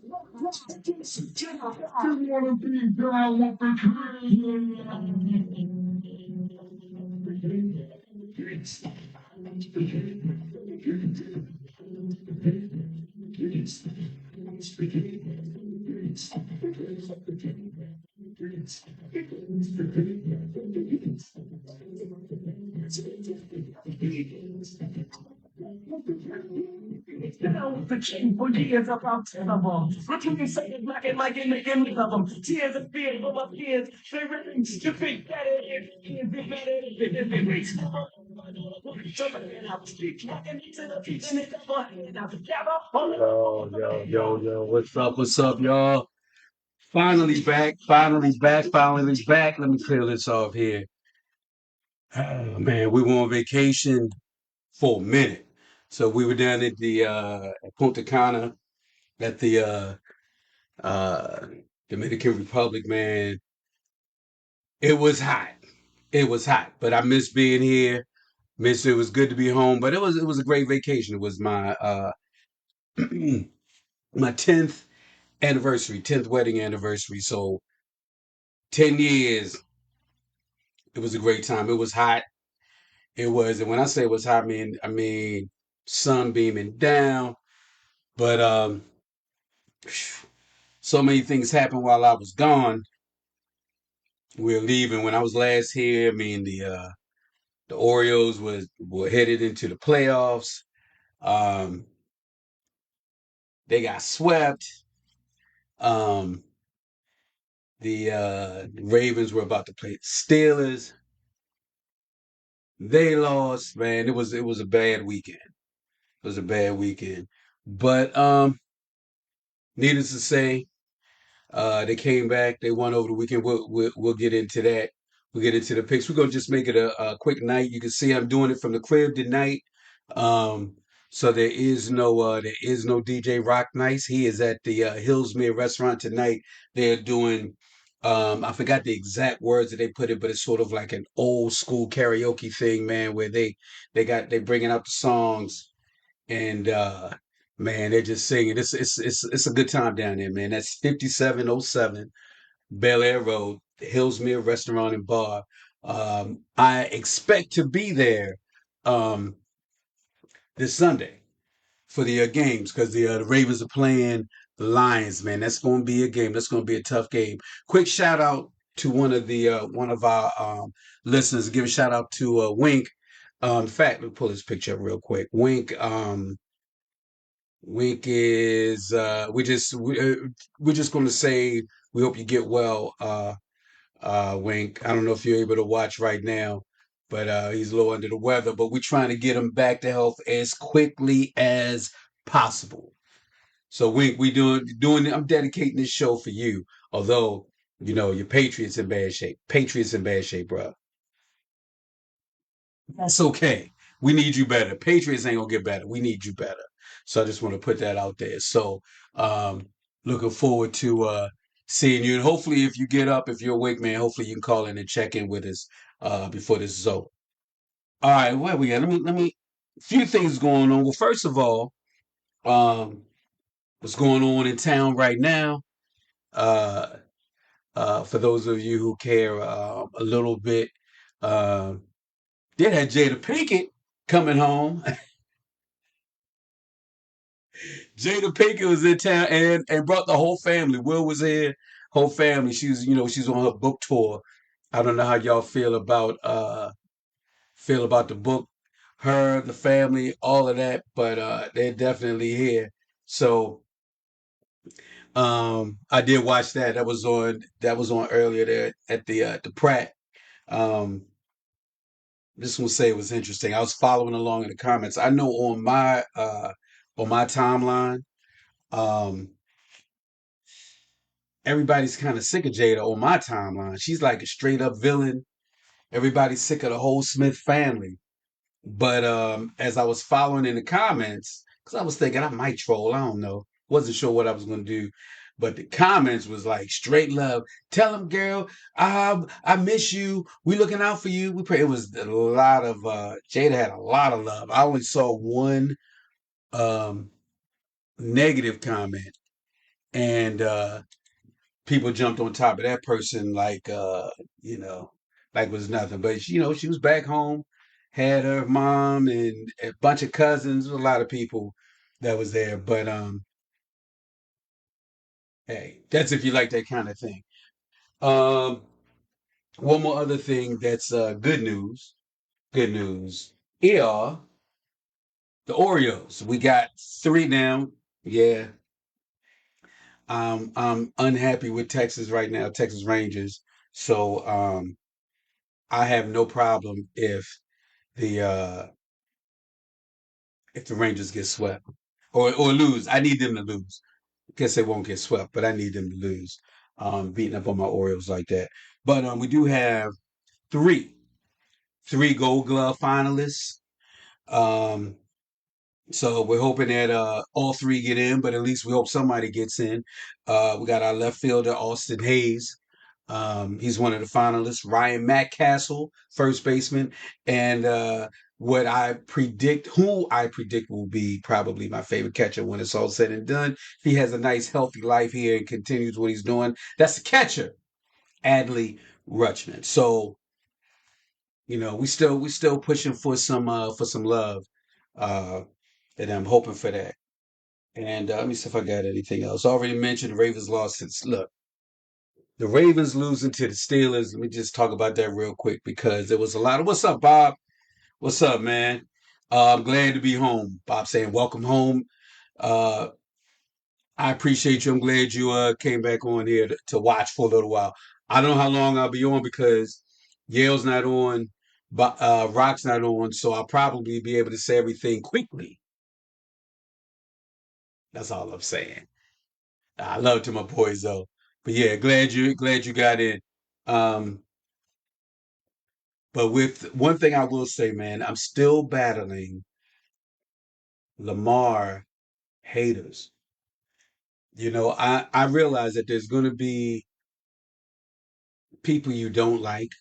wanna be down with the down with the king for years about 10 of them. What can you say is black and like in the image of them? Tears of fear for my peers. They really to think that it is better if it makes yo, what's up, y'all? Finally back, finally back, finally back. Let me clear this off here. Oh, man, we were on vacation for a minute. So we were down at the at Punta Cana at the uh Dominican Republic, man. It was hot. It was hot, but I miss being here. Miss it was good to be home, but it was a great vacation. It was my my 10th anniversary, 10th wedding anniversary. So 10 years. It was a great time. It was hot. It was, and when I say it was hot, I mean sun beaming down. But so many things happened while I was gone. We were leaving when I was last here. I mean the Orioles were headed into the playoffs. Um, they got swept. Um, the Ravens were about to play the Steelers. They lost. Man, it was a bad weekend. It was a bad weekend. But needless to say, they came back. They won over the weekend. We'll get into that. We'll get into the picks. We're gonna just make it a quick night. You can see I'm doing it from the crib tonight. Um, so there is no DJ Rock Nice. He is at the Hillsmere restaurant tonight. They're doing I forgot the exact words that they put it, but it's sort of like an old school karaoke thing, man, where they bringing out the songs and man, they're just singing. It's a good time down there, man. That's 5707 Bel Air Road, the Hillsmere Restaurant and Bar. I expect to be there um, this Sunday for the games because the Ravens are playing the Lions. Man, that's going to be a game. That's going to be a tough game. Quick shout out to one of our listeners. Give a shout out to Wink. In fact, let me pull this picture up real quick. Wink is we're just going to say we hope you get well, Wink. I don't know if you're able to watch right now, but he's a little under the weather. But we're trying to get him back to health as quickly as possible. So Wink, we doing. I'm dedicating this show for you. Although your Patriots in bad shape. Patriots in bad shape, bro. That's okay. We need you better. Patriots ain't gonna get better. We need you better. So I just want to put that out there. So um looking forward to seeing you. And hopefully if you get up, if you're awake, man, hopefully you can call in and check in with us before this is over. All right, where we at? Let me a few things going on. Well, first of all, um what's going on in town right now? Uh for those of you who care a little bit, uh, they had Jada Pinkett coming home. Jada Pinkett was in town and brought the whole family. Will was here, whole family. She's on her book tour. I don't know how y'all feel about the book, her, the family, all of that, but they're definitely here. So I did watch that. That was on earlier there at the Pratt. Um this one say it was interesting. I was following along in the comments. I know on my timeline, um everybody's kind of sick of Jada on my timeline. She's like a straight up villain. Everybody's sick of the whole Smith family. But as I was following in the comments, because I was thinking I might troll, I don't know. Wasn't sure what I was gonna do. But the comments was like straight love. Tell him, girl, I miss you. We looking out for you. We pray. It was a lot of Jada had a lot of love. I only saw one um negative comment and people jumped on top of that person like you know, like it was nothing. But she was back home, had her mom and a bunch of cousins, a lot of people that was there. But hey, that's if you like that kind of thing. Um, one more other thing that's good news. Good news. Yeah, the Orioles. We got three now. Yeah. I'm unhappy with Texas right now, Texas Rangers. So I have no problem the uh if the Rangers get swept or lose. I need them to lose. Guess they won't get swept, but I need them to lose. Beating up on my Orioles like that. But we do have three three Gold Glove finalists. Um, so we're hoping that all three get in, but at least we hope somebody gets in. We got our left fielder Austin Hayes. He's one of the finalists. Ryan Mackcastle, first baseman, and who I predict will be probably my favorite catcher when it's all said and done. He has a nice, healthy life here and continues what he's doing. That's the catcher, Adley Rutschman. So we still pushing for some love, uh, and I'm hoping for that. And let me see if I got anything else. I already mentioned the Ravens lost. Since look, the Ravens losing to the Steelers. Let me just talk about that real quick because there was a lot of. What's up, Bob? What's up, man? I'm glad to be home. Bob saying, "Welcome home." Uh, I appreciate you. I'm glad you came back on here to watch for a little while. I don't know how long I'll be on because Yale's not on, but Rock's not on, so I'll probably be able to say everything quickly. That's all I'm saying. I love to my boys though. But yeah, glad you got in. Um, but with one thing I will say, man, I'm still battling Lamar haters. I realize that there's gonna be people you don't like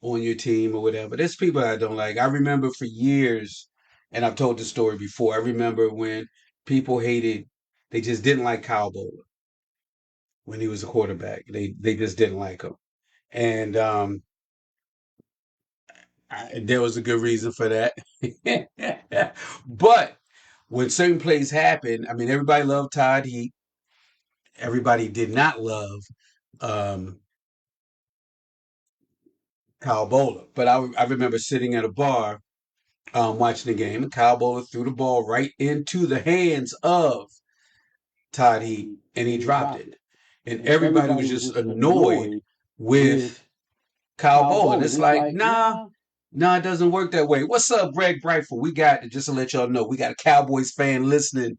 on your team or whatever. There's people I don't like. I remember for years, and I've told this story before. I remember when people they just didn't like Kyle Bowler when he was a quarterback. They just didn't like him, and there was a good reason for that. But when certain plays happen, I mean, everybody loved Todd Heat. Everybody did not love um, Kyle Bowler. But I remember sitting at a bar watching the game, and Kyle Bowler threw the ball right into the hands of Todd Heat, and he dropped it. And everybody was just annoyed with Kyle Bowler. And it's like, nah, it doesn't work that way. What's up, Greg Brightful? Just to let y'all know, we got a Cowboys fan listening.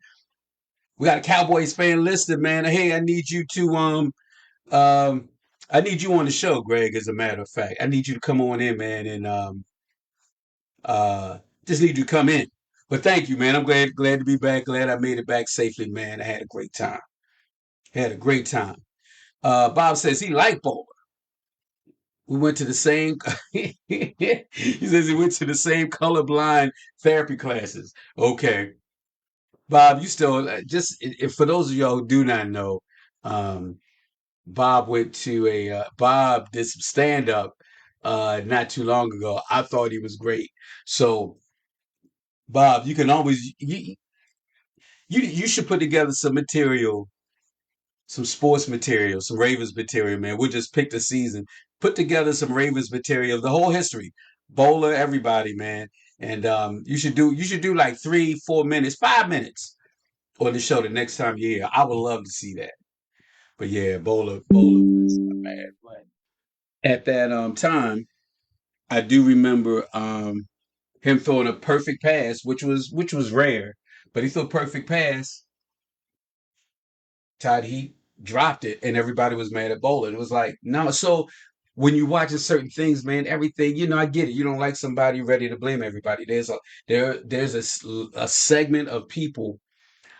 We got a Cowboys fan listening, man. Hey, um I need you on the show, Greg, as a matter of fact. I need you to come on in, man, and uh just need you to come in. But thank you, man. I'm glad to be back. Glad I made it back safely, man. I had a great time. Had a great time. Bob says he liked bowling. We went to the same. He says he went to the same colorblind therapy classes. Okay, Bob, you still just if for those of y'all who do not know, um, Bob went to Bob did some stand up not too long ago. I thought he was great. So Bob, you can always you should put together some material, some sports material, some Ravens material, man. We'll just pick the season, put together some Ravens material, the whole history, bowler, everybody, man. And you should do like 3, 4 minutes, 5 minutes on the show the next time you're here. I would love to see that. But yeah, bowler was bad. But at that time, I do remember him throwing a perfect pass, which was rare, but he threw a perfect pass. Todd Heat dropped it, and everybody was mad at Bowler. It was like, no. So when you're watching certain things, man, everything, I get it. You don't like somebody, ready to blame everybody. There's a segment of people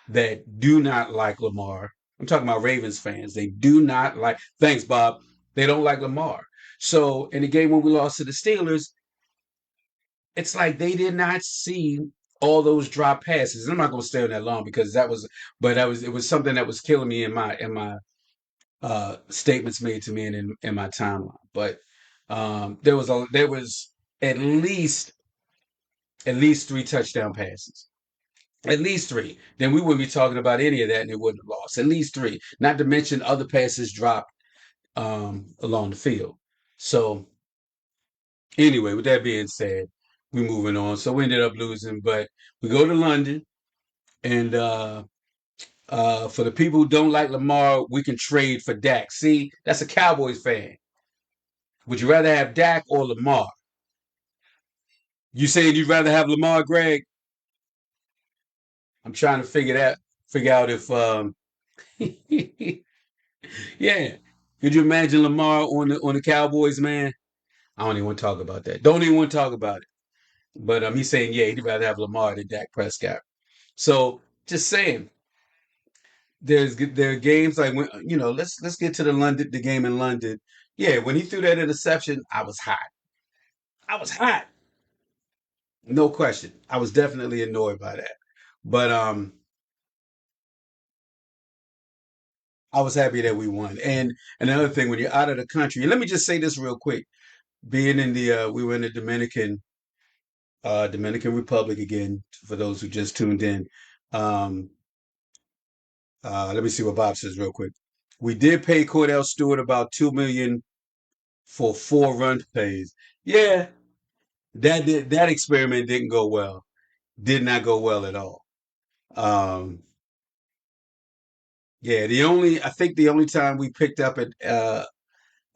that do not like Lamar. I'm talking about Ravens fans. They do not like. Thanks, Bob. They don't like Lamar. So in the game when we lost to the Steelers, it's like they did not see. all those drop passes. I'm not going to stay on that long because but it was something that was killing me in my statements made to me and in my timeline. But there was at least at least three touchdown passes. At least three. Then we wouldn't be talking about any of that, and it wouldn't have lost. At least three. Not to mention other passes dropped along the field. So anyway, with that being said, we're moving on. So we ended up losing, but we go to London, and for the people who don't like Lamar, we can trade for Dak. See, that's a Cowboys fan. Would you rather have Dak or Lamar? You saying you'd rather have Lamar, Greg? I'm trying to figure out if yeah. Could you imagine Lamar on the Cowboys, man? I don't even want to talk about that. Don't even want to talk about it. But he's saying, yeah, he'd rather have Lamar than Dak Prescott. So just saying, there are games like when let's get to the game in London. Yeah, when he threw that interception, I was hot. I was hot. No question. I was definitely annoyed by that. But I was happy that we won. And another thing, when you're out of the country, and let me just say this real quick. Being in the we were in the Dominican Republic again, for those who just tuned in. Um, let me see what Bob says real quick. We did pay Cordell Stewart about 2 million for 4 run plays. Yeah, that experiment didn't go well. Did not go well at all. Um, yeah, I think the only time we picked up an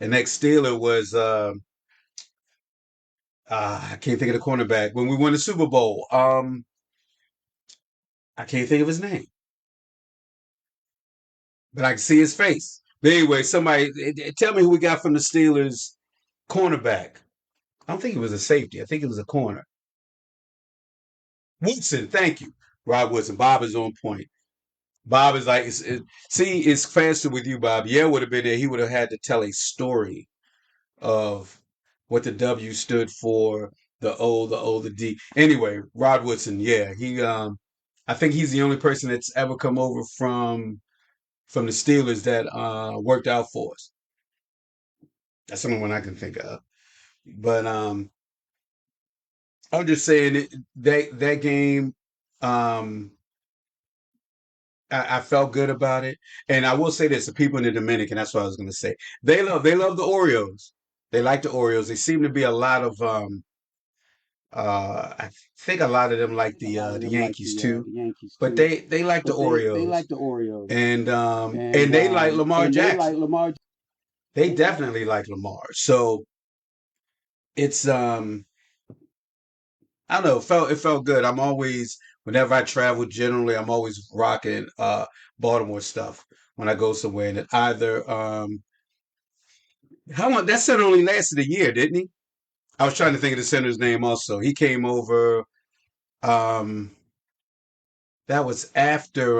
ex Steeler was I can't think of the cornerback when we won the Super Bowl. I can't think of his name, but I can see his face. But anyway, somebody tell me who we got from the Steelers cornerback. I don't think it was a safety. I think it was a corner. Woodson, thank you. Rob Woodson. Bob is on point. Bob is like, see, it's faster with you, Bob. Yeah, would have been there. He would have had to tell a story of what the W stood for, the O, the D. Anyway, Rod Woodson, yeah, I think he's the only person that's ever come over from the Steelers that worked out for us. That's the only one I can think of. But I'm just saying that game, um, I felt good about it, and I will say this: the people in the Dominican, that's what I was going to say. They love the Orioles. They like the Orioles. They seem to be a lot of I think a lot of them like the Yankees too, but they like the Orioles, and they like Lamar Jackson. They definitely like Lamar. So it's I don't know. It felt good. I'm always whenever I travel. Generally, I'm always rocking Baltimore stuff when I go somewhere. And it either how long that center only lasted a year, didn't he? I was trying to think of the center's name. Also, he came over. Um, that was after.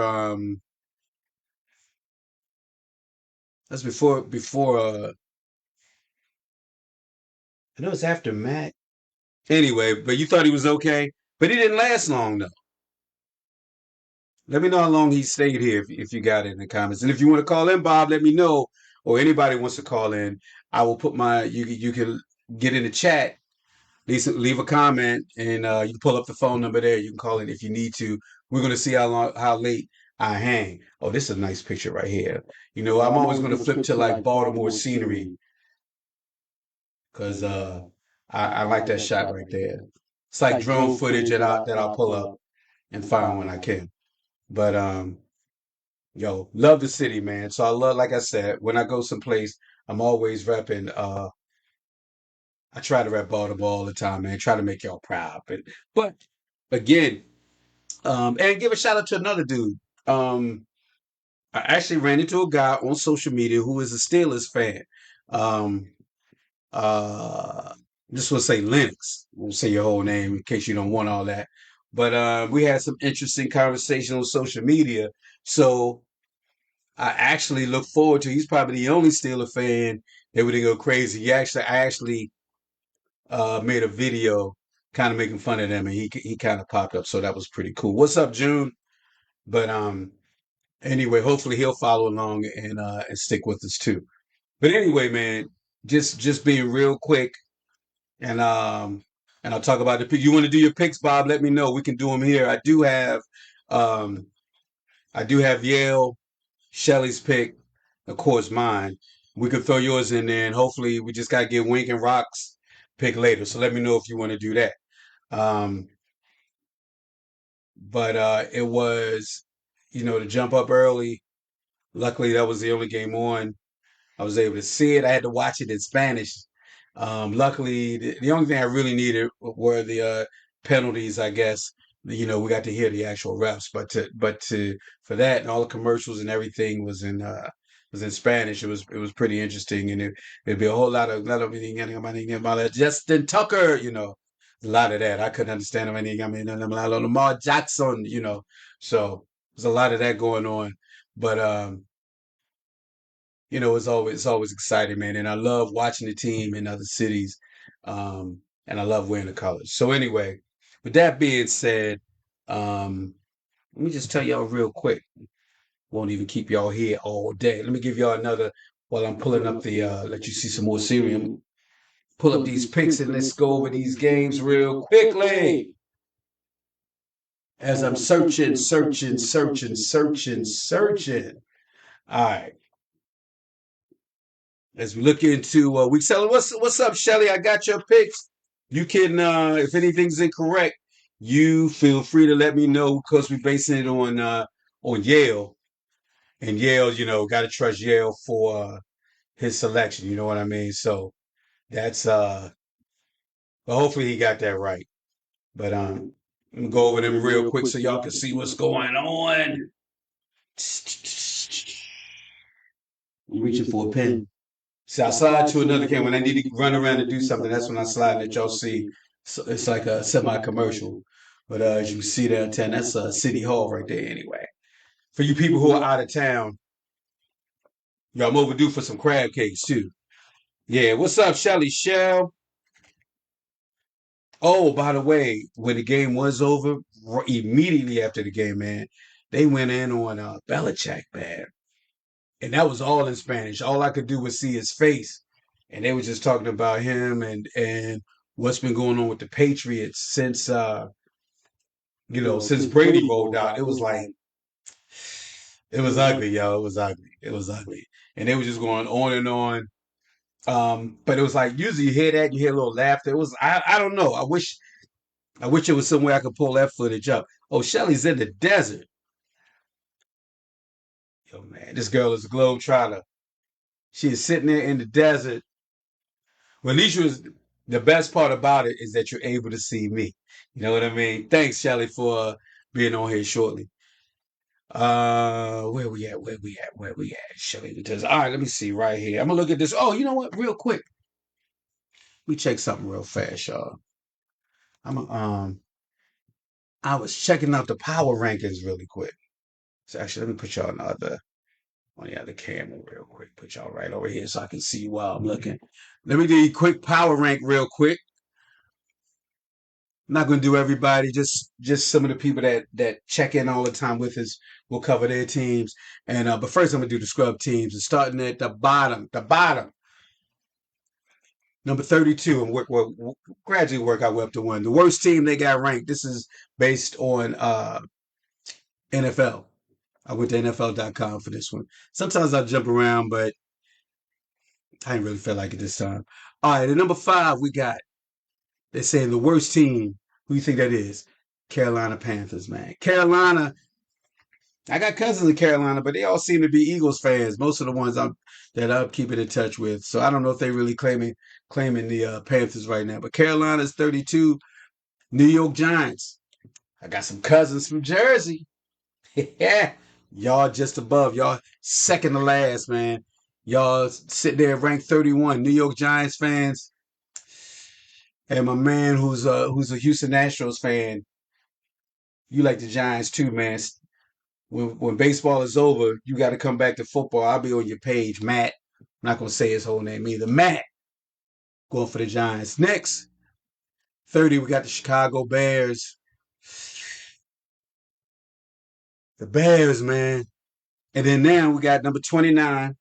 That's before. I know it's after Matt. Anyway, but you thought he was okay, but he didn't last long though. Let me know how long he stayed here if you got it in the comments. And if you want to call in, Bob, let me know. Or anybody wants to call in, I will put you can get in the chat, leave a comment, and you can pull up the phone number there. You can call in if you need to. We're gonna see how late I hang. Oh, this is a nice picture right here. I'm always gonna flip to like Baltimore scenery because I like that shot right there. It's like drone footage that I'll pull up and find when I can. But yo, love the city, man. So I love, like I said, when I go someplace, I'm always repping. I try to rep Baltimore all the time, man. Try to make y'all proud. But again, and give a shout out to another dude. I actually ran into a guy on social media who is a Steelers fan. Um, uh, just want to say Lennox. I won't say your whole name in case you don't want all that. But we had some interesting conversation on social media. So I actually look forward to. He's probably the only Steeler fan that would go crazy. I actually made a video kind of making fun of them, and he kind of popped up, so that was pretty cool. What's up, June? But anyway, hopefully he'll follow along and stick with us too. But anyway, man, just being real quick, and and I'll talk about the pick. You want to do your picks, Bob? Let me know. We can do them here. Um I do have Yale, Shelly's pick, of course mine. We could throw yours in there, and hopefully we just gotta get Wink and Rock's pick later. So let me know if you want to do that. Um, but it was, to jump up early. Luckily, that was the only game on. I was able to see it. I had to watch it in Spanish. Luckily, the only thing I really needed were the penalties. I guess we got to hear the actual refs, but for that and all the commercials and everything was in Spanish. It was pretty interesting, and it'd be a whole lot of Justin Tucker. A lot of that I couldn't understand him. I mean, Lamar Jackson. So there's a lot of that going on, but it's always exciting, man. And I love watching the team in other cities. And I love wearing the colors. So anyway, with that being said, let me just tell y'all real quick. Won't even keep y'all here all day. Let me give y'all another while I'm pulling up let you see some more Syrian. Pull up these picks and let's go over these games real quickly. As I'm searching, searching, searching, searching, searching. All right. As we look into week 7, what's up, Shelly? I got your picks. You can, if anything's incorrect, you feel free to let me know because we're basing it on Yale, and Yale, got to trust Yale for his selection. You know what I mean? So that's well, hopefully he got that right. But I'm gonna go over them real quick so y'all can see what's going on. I'm reaching for a pen. See, I slide to another camera when I need to run around and do something. That's when I slide and let y'all see. So it's like a semi-commercial. But as you can see downtown, that's City Hall right there anyway. For you people who are out of town, I'm overdue for some crab cakes too. Yeah, what's up, Shelly Shell? Oh, by the way, when the game was over, immediately after the game, man, they went in on Belichick, man. And that was all in Spanish. All I could do was see his face, and they were just talking about him and what's been going on with the Patriots since Brady rolled out. It was ugly, yo. It was ugly. It was ugly, and they were just going on and on. But it was like usually you hear that, you hear a little laughter. It was I don't know. I wish it was somewhere I could pull that footage up. Oh, Shelly's in the desert. Yo, man, this girl is a globetrotter. She is sitting there in the desert. Well, at least the best part about it is that you're able to see me. You know what I mean? Thanks, Shelly, for being on here shortly. Where we at? Where we at? Where we at? Shelly does. All right, let me see right here. I'm gonna look at this. Oh, you know what? Real quick, we check something real fast, y'all. I'm I was checking out the power rankings really quick. So actually, let me put y'all on the other camera real quick. Put y'all right over here so I can see you while I'm looking. Let me do a quick power rank real quick. I'm not going to do everybody, just some of the people that check in all the time with us. We'll cover their teams, and but first I'm going to do the scrub teams. And starting at the bottom, number 32, and gradually work our way up to one. The worst team they got ranked. This is based on NFL. I went to NFL.com for this one. Sometimes I jump around, but I didn't really feel like it this time. All right, at number 5 we got. They're saying the worst team. Who do you think that is? Carolina Panthers, man. Carolina. I got cousins in Carolina, but they all seem to be Eagles fans. Most of the ones I'm keeping in touch with. So I don't know if they really claiming the Panthers right now. But Carolina's 32. New York Giants. I got some cousins from Jersey. Yeah, y'all just above. Y'all second to last, man. Y'all sitting there ranked 31. New York Giants fans. And my man who's a Houston Astros fan, you like the Giants too, man. When baseball is over, you got to come back to football. I'll be on your page, Matt. I'm not gonna say his whole name either. Matt going for the Giants. Next, 30, we got the Chicago Bears. The Bears, man. And then now we got number 29.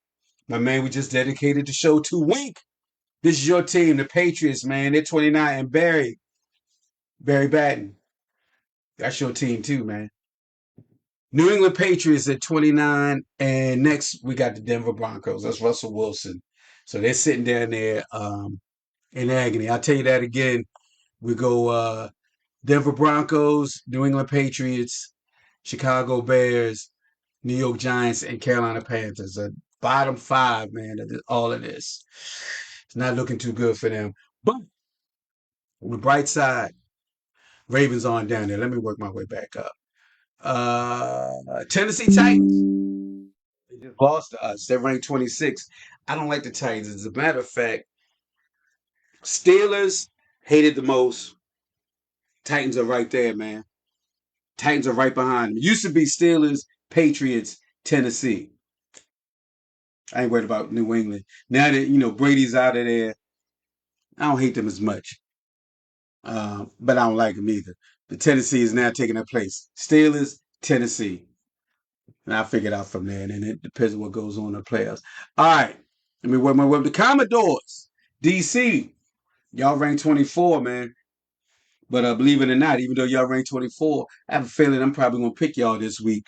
My man, we just dedicated the show to Wink. This is your team, the Patriots, man. They're 29. And Barry Batten. That's your team too, man. New England Patriots at 29. And next we got the Denver Broncos. That's Russell Wilson. So they're sitting down there in agony. I'll tell you that again. We go Denver Broncos, New England Patriots, Chicago Bears, New York Giants, and Carolina Panthers. A bottom five, man, of all of this. It's not looking too good for them. But on the bright side, Ravens on down there. Let me work my way back up. Tennessee Titans. They just lost to us. They're ranked 26. I don't like the Titans. As a matter of fact, Steelers hated the most. Titans are right there, man. Titans are right behind them. It used to be Steelers, Patriots, Tennessee. I ain't worried about New England. Now that, Brady's out of there, I don't hate them as much. But I don't like them either. The Tennessee is now taking their place. Steelers, Tennessee. And I'll figure it out from there. And then it depends on what goes on in the playoffs. All right. Let me work my way up. The Commodores, DC. Y'all ranked 24, man. But believe it or not, even though y'all ranked 24, I have a feeling I'm probably going to pick y'all this week,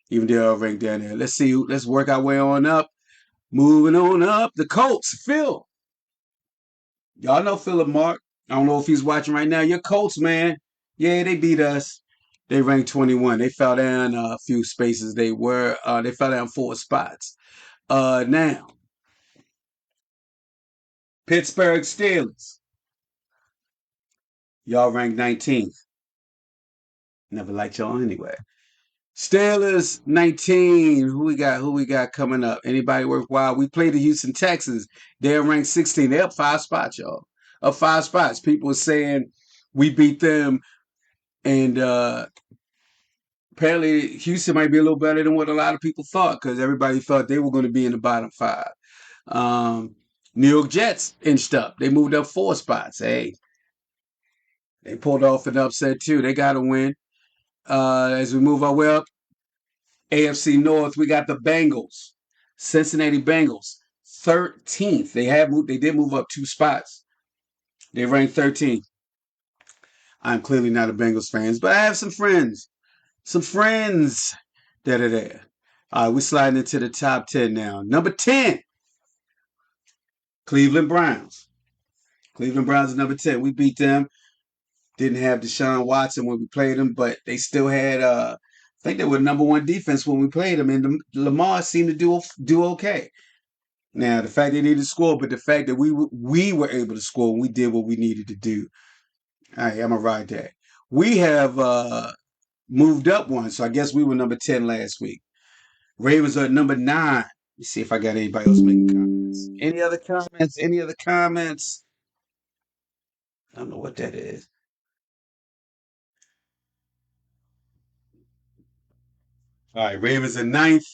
even though y'all ranked down there. Let's see. Let's work our way on up. Moving on up. The Colts, Phil. Y'all know Philip Mark. I don't know if he's watching right now. Your Colts, man. Yeah, they beat us. They ranked 21. They fell down a few spaces. They fell down 4 spots. Now, Pittsburgh Steelers. Y'all ranked 19th. Never liked y'all anyway. Steelers 19. Who we got? Who we got coming up? Anybody worthwhile? We played the Houston Texans. They're ranked 16. They're up 5 spots, y'all. Up 5 spots. People are saying we beat them, and apparently Houston might be a little better than what a lot of people thought, because everybody thought they were going to be in the bottom 5. New York Jets inched up. They moved up 4 spots. Hey, they pulled off an upset too. They got to win. As we move our way up, AFC North, we got the Bengals, Cincinnati Bengals, 13th. They did move up 2 spots. They ranked 13th. I'm clearly not a Bengals fan, but I have some friends that are there. All right, we're sliding into the top 10 now. Number 10, Cleveland Browns. Cleveland Browns is number 10. We beat them. Didn't have Deshaun Watson when we played them, but they still had, I think they were number 1 defense when we played them, and Lamar seemed to do okay. Now, the fact they needed to score, but the fact that we were able to score and we did what we needed to do. All right, I'm going to ride that. We have moved up 1, so I guess we were number 10 last week. Ravens are at number 9. Let me see if I got anybody else making comments. Any other comments? Any other comments? I don't know what that is. All right, Ravens at 9th.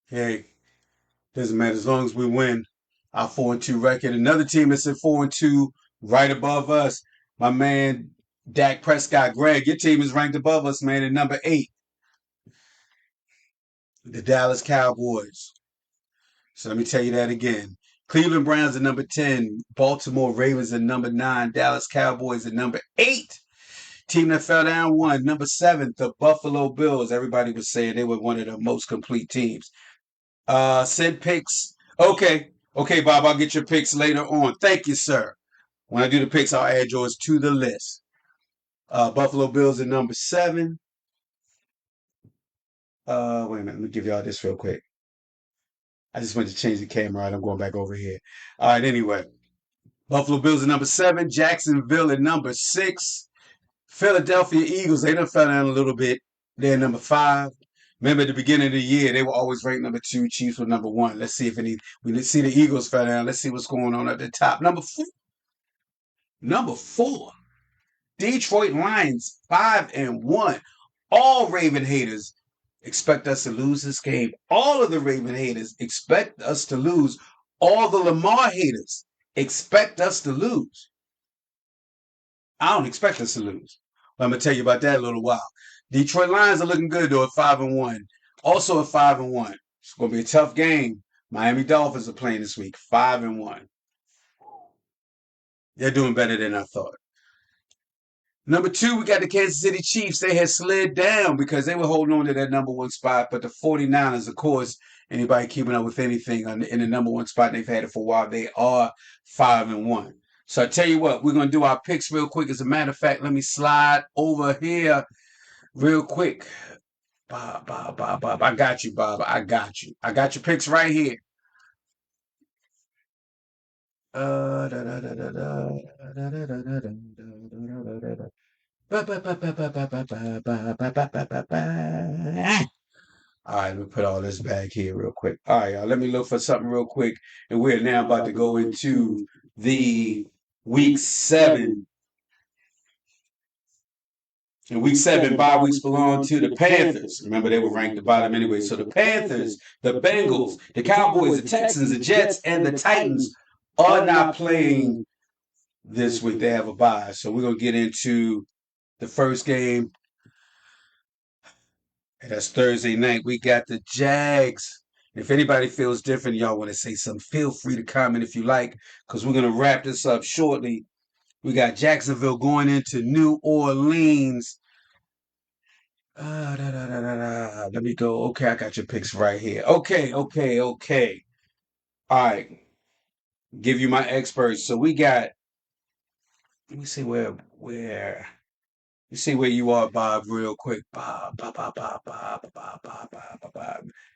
Hey, doesn't matter as long as we win our 4-2 record. Another team that's at 4-2, right above us. My man Dak Prescott, Greg, your team is ranked above us, man, at number 8. The Dallas Cowboys. So let me tell you that again. Cleveland Browns at number 10, Baltimore Ravens at number 9, Dallas Cowboys at number 8. Team that fell down 1, number 7, the Buffalo Bills. Everybody was saying they were one of the most complete teams. Send picks. Okay, Bob, I'll get your picks later on. Thank you, sir. When I do the picks, I'll add yours to the list. Buffalo Bills at number 7. Wait a minute, let me give y'all this real quick. I just went to change the camera out. I'm going back over here. All right, anyway. Buffalo Bills at number 7. Jacksonville at number 6. Philadelphia Eagles, they done fell down a little bit. They're number 5. Remember at the beginning of the year, they were always ranked number 2. Chiefs were number 1. Let's see if we see the Eagles fell down. Let's see what's going on at the top. Number 4. Number 4. Detroit Lions, 5-1. All Raven haters expect us to lose this game. All of the Raven haters expect us to lose. All the Lamar haters expect us to lose. I don't expect us to lose. But I'm gonna tell you about that in a little while. Detroit Lions are looking good though at 5-1. Also at 5-1. It's gonna be a tough game. Miami Dolphins are playing this week. 5-1. They're doing better than I thought. Number two, we got the Kansas City Chiefs. They had slid down because they were holding on to that number one spot. But the 49ers, of course, anybody keeping up with anything in the number one spot, they've had it for a while. They are 5-1. So I tell you what, we're going to do our picks real quick. As a matter of fact, let me slide over here real quick. Bob. I got you, Bob. I got you. I got your picks right here. Da, da, da, da, da, da, da, da, da, da, da, da. All right, let me put all this back here real quick. All right, y'all, let me look for something real quick. And we're now about to go into the week 7. In week 7, bye weeks belong to the Panthers. Remember, they were ranked the bottom anyway. So the Panthers, the Bengals, the Cowboys, the Texans, the Jets, and the Titans are not playing this week. They have a bye. So we're going to get into the first game. And that's Thursday night. We got the Jags. If anybody feels different, y'all want to say something, feel free to comment if you like, because we're going to wrap this up shortly. We got Jacksonville going into New Orleans. Let me go. Okay, I got your picks right here. Okay. All right. Give you my experts. So we got, let me see where. You see where you are, Bob, real quick. Bob.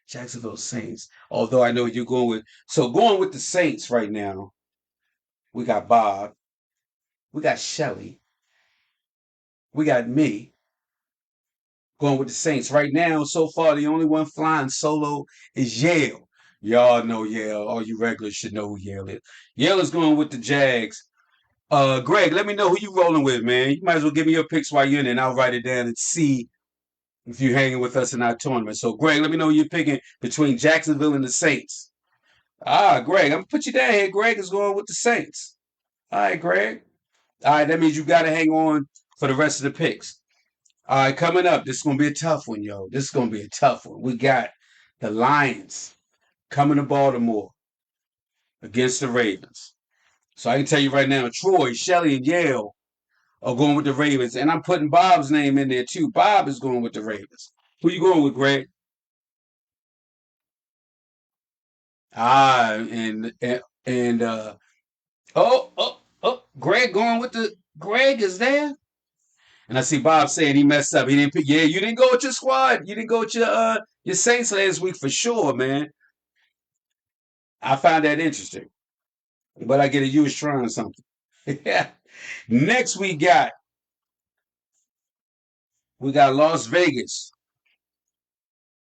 Jacksonville Saints. Although I know you're going with. So going with the Saints right now, we got Bob. We got Shelly. We got me going with the Saints. Right now, so far, the only one flying solo is Yale. Y'all know Yale. All you regulars should know who Yale is. Yale is going with the Jags. Greg, let me know who you rolling with, man. You might as well give me your picks while you're in, and I'll write it down and see if you're hanging with us in our tournament. So, Greg, let me know who you're picking between Jacksonville and the Saints. Greg, I'm gonna put you down here. Greg is going with the Saints. All right, Greg. All right, that means you got to hang on for the rest of the picks. All right, coming up, this is gonna be a tough one, yo. This is gonna be a tough one. We got the Lions coming to Baltimore against the Ravens. So I can tell you right now, Troy, Shelley, and Yale are going with the Ravens, and I'm putting Bob's name in there too. Bob is going with the Ravens. Who you going with, Greg? And Greg going with the Greg is there. And I see Bob saying he messed up. He didn't pick. Yeah, you didn't go with your squad. You didn't go with your Saints last week for sure, man. I find that interesting. But I get it. You was trying something. Yeah. Next we got Las Vegas.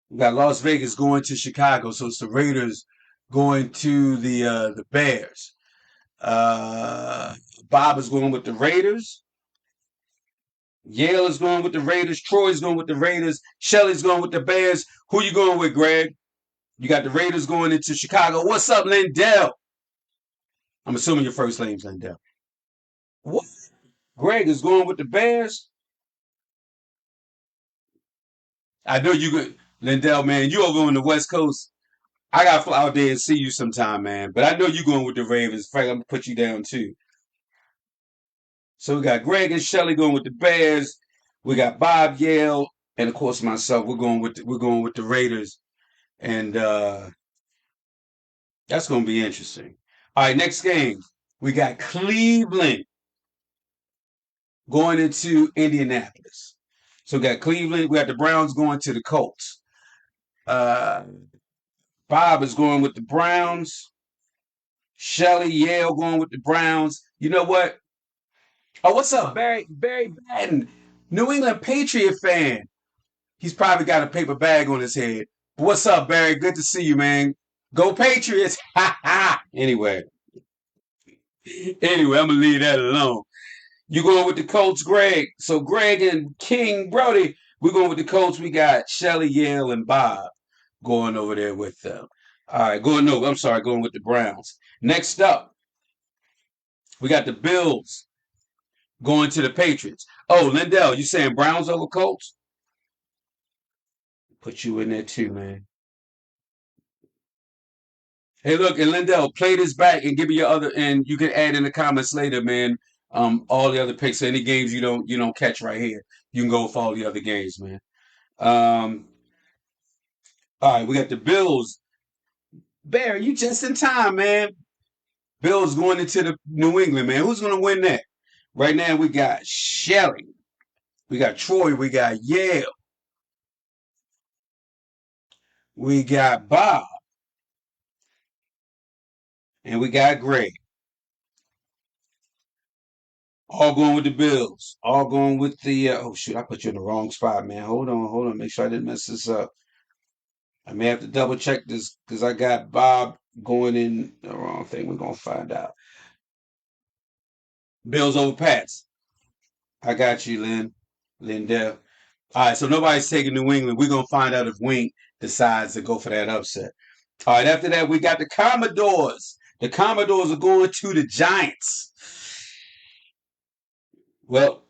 We got Las Vegas going to Chicago. So it's the Raiders going to the Bears. Uh, Bob is going with the Raiders. Yale is going with the Raiders. Troy's going with the Raiders. Shelley's going with the Bears. Who you going with, Greg? You got the Raiders going into Chicago. What's up, Lindell? I'm assuming your first name's Lindell. What? Greg is going with the Bears. I know you could, Lindell, man. You over on the West Coast. I got to fly out there and see you sometime, man. But I know you going with the Ravens. In fact, I'm gonna put you down too. So we got Greg and Shelley going with the Bears. We got Bob Yale, and of course myself. We're going with the Raiders, and that's going to be interesting. All right, next game we got Cleveland going into Indianapolis. So we got Cleveland. We got the Browns going to the Colts. Uh, Bob is going with the Browns. Shelley Yale going with the Browns. You know what? Oh, what's up, Barry? Barry Batten, New England Patriot fan. He's probably got a paper bag on his head. But what's up, Barry? Good to see you, man. Go Patriots! Ha ha! Anyway, I'm gonna leave that alone. You going with the Colts, Greg? So Greg and King Brodie, we're going with the Colts. We got Shelley, Yale, and Bob going over there with them. All right, going with the Browns. Next up, we got the Bills going to the Patriots. Oh, Lindell, you saying Browns over Colts? Put you in there too, man. Hey, look, and Lindell, play this back and give me your other, and you can add in the comments later, man. All the other picks, so any games you don't catch right here, you can go for all the other games, man. Um, all right, we got the Bills. Barry, you just in time, man. Bills going into the New England, man. Who's gonna win that? Right now, we got Shelly, we got Troy, we got Yale, we got Bob, and we got Greg. All going with the Bills. All going with the. Oh shoot! I put you in the wrong spot, man. Hold on. Make sure I didn't mess this up. I may have to double check this because I got Bob going in the wrong thing. We're gonna find out. Bills over Pats. I got you, Lindell. All right, so nobody's taking New England. We're gonna find out if Wink decides to go for that upset. All right, after that, we got the Commodores. The Commodores are going to the Giants. Well,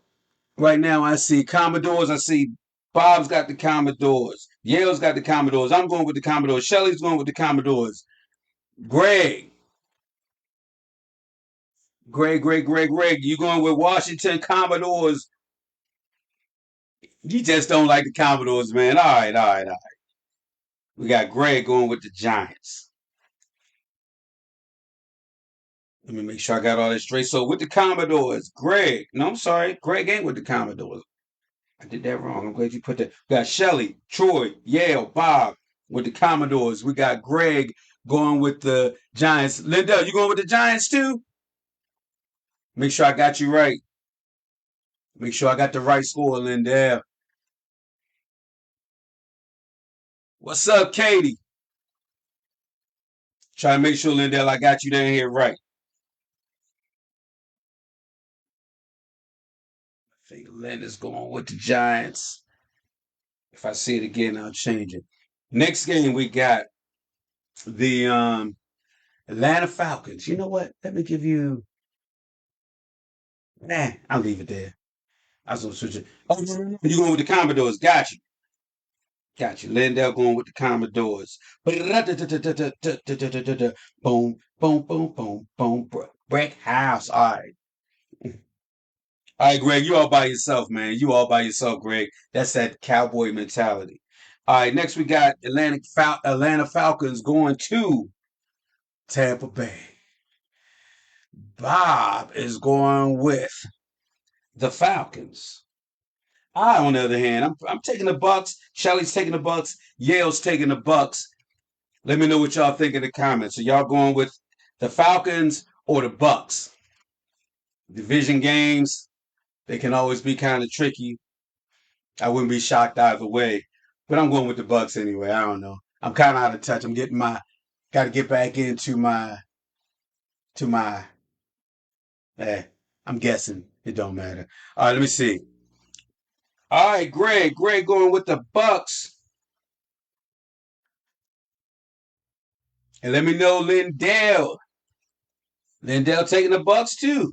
right now, I see Commodores. I see Bob's got the Commodores. Yale's got the Commodores. I'm going with the Commodores. Shelly's going with the Commodores. Greg, Greg. You going with Washington Commodores? You just don't like the Commodores, man. All right. We got Greg going with the Giants. Let me make sure I got all this straight. So with the Commodores, Greg. No, I'm sorry. Greg ain't with the Commodores. I did that wrong. I'm glad you put that. We got Shelly, Troy, Yale, Bob with the Commodores. We got Greg going with the Giants. Linda, you going with the Giants too? Make sure I got you right. Make sure I got the right score, Linda. What's up, Katie? Try to make sure, Lindell, I got you down here right. I think Linda's going with the Giants. If I see it again, I'll change it. Next game, we got the Atlanta Falcons. You know what? Let me give you. Nah, I'll leave it there. I was gonna switch it. Oh, no. You going with the Commodores? Got you. Got you. Lindell going with the Commodores. Boom, boom, boom, boom, boom. Break house. All right. All right, Greg, you all by yourself, man. You all by yourself, Greg. That's that cowboy mentality. All right, next we got Atlanta Falcons going to Tampa Bay. Bob is going with the Falcons. I, on the other hand, I'm taking the Bucks. Shelly's taking the Bucks. Yale's taking the Bucks. Let me know what y'all think in the comments. Are y'all going with the Falcons or the Bucks? Division games, they can always be kind of tricky. I wouldn't be shocked either way. But I'm going with the Bucks anyway. I don't know. I'm kind of out of touch. I'm getting my got to get back into my eh, I'm guessing. It don't matter. All right, let me see. All right, Greg going with the Bucks. And let me know Lindell taking the Bucks too.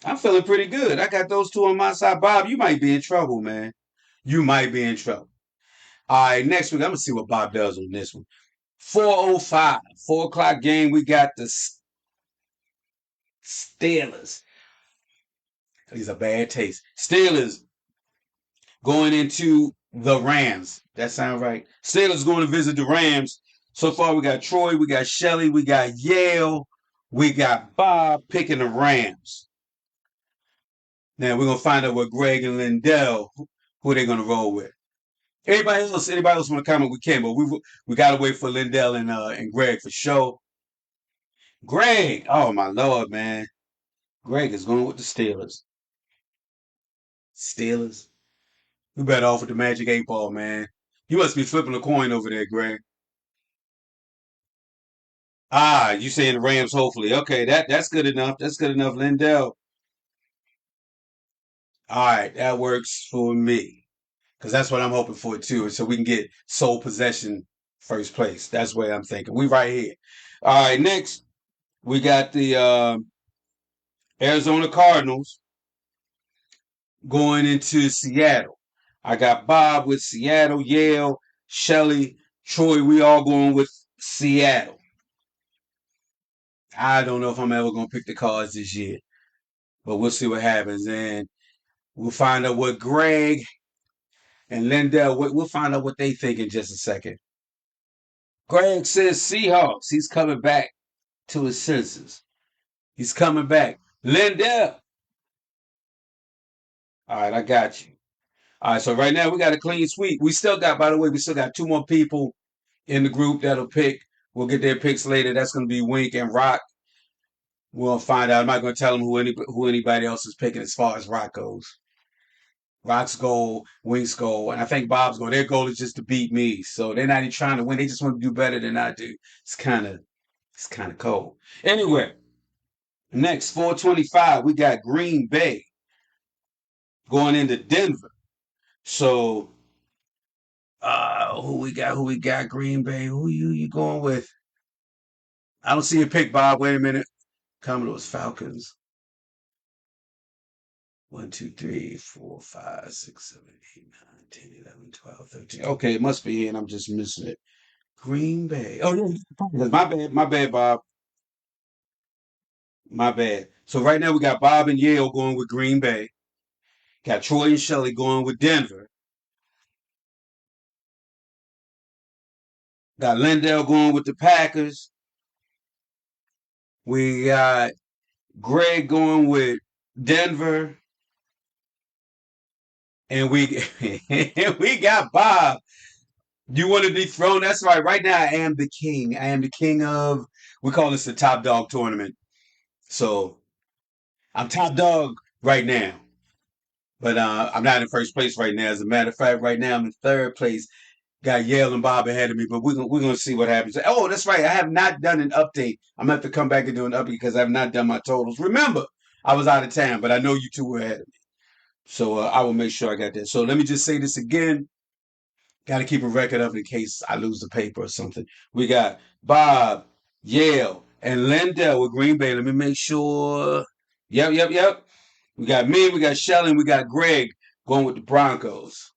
I'm feeling pretty good. I got those two on my side. Bob, you might be in trouble, man. You might be in trouble. All right, next week, I'm going to see what Bob does on this one. 4:05, 4 o'clock game. We got the Steelers. These are bad taste. Steelers going into the Rams. That sound right? Steelers going to visit the Rams. So far, we got Troy, we got Shelly, we got Yale, we got Bob picking the Rams. Now we're gonna find out what Greg and Lindell who they're gonna roll with. Anybody else want to comment? We can, but we gotta wait for Lindell and Greg for sure. Greg, oh my lord, man, Greg is going with the Steelers. Steelers, we better off with the Magic 8 Ball, man. You must be flipping a coin over there, Greg. Ah, you saying the Rams? Hopefully, okay. That's good enough. That's good enough, Lindell. All right, that works for me because that's what I'm hoping for too. So we can get sole possession first place. That's what I'm thinking. We right here. All right, next we got the Arizona Cardinals going into Seattle. I got Bob with Seattle, Yale, Shelly, Troy. We all going with Seattle. I don't know if I'm ever gonna pick the Cards this year, but we'll see what happens, and we'll find out what Greg and Lindell. We'll find out what they think in just a second. Greg says Seahawks. He's coming back to his senses. He's coming back. Lindell. All right, I got you. All right, so right now we got a clean sweep. We still got, by the way, we still got two more people in the group that'll pick. We'll get their picks later. That's going to be Wink and Rock. We'll find out. I'm not going to tell them who anybody else is picking as far as Rock goes. Rock's goal, Wink's goal, and I think Bob's goal. Their goal is just to beat me. So they're not even trying to win. They just want to do better than I do. It's kind of cold. Anyway, next 425, we got Green Bay going into Denver. So who we got? Who we got? Green Bay. Who you going with? I don't see a pick, Bob. Wait a minute. Commodores Falcons. 1, 2, 3, 4, 5, 6, 7, 8, 9, 10, 11, 12, 13. Okay, it must be here, and I'm just missing it. Green Bay. Oh, yeah. My bad, Bob. My bad. So right now we got Bob and Yale going with Green Bay. Got Troy and Shelley going with Denver. Got Lindell going with the Packers. We got Greg going with Denver. And we we got Bob. You want to dethrone? That's right. Right now, I am the king. I am the king of. We call this the top dog tournament. So I'm top dog right now, but I'm not in first place right now. As a matter of fact, right now I'm in third place. Got Yale and Bob ahead of me, but we're gonna see what happens. Oh, that's right. I have not done an update. I'm gonna have to come back and do an update because I have not done my totals. Remember, I was out of town, but I know you two were ahead of me. So I will make sure I got that. So let me just say this again. Got to keep a record of it in case I lose the paper or something. We got Bob, Yale, and Lindell with Green Bay. Let me make sure. Yep, yep, yep. We got me, we got Shelly, and we got Greg going with the Broncos.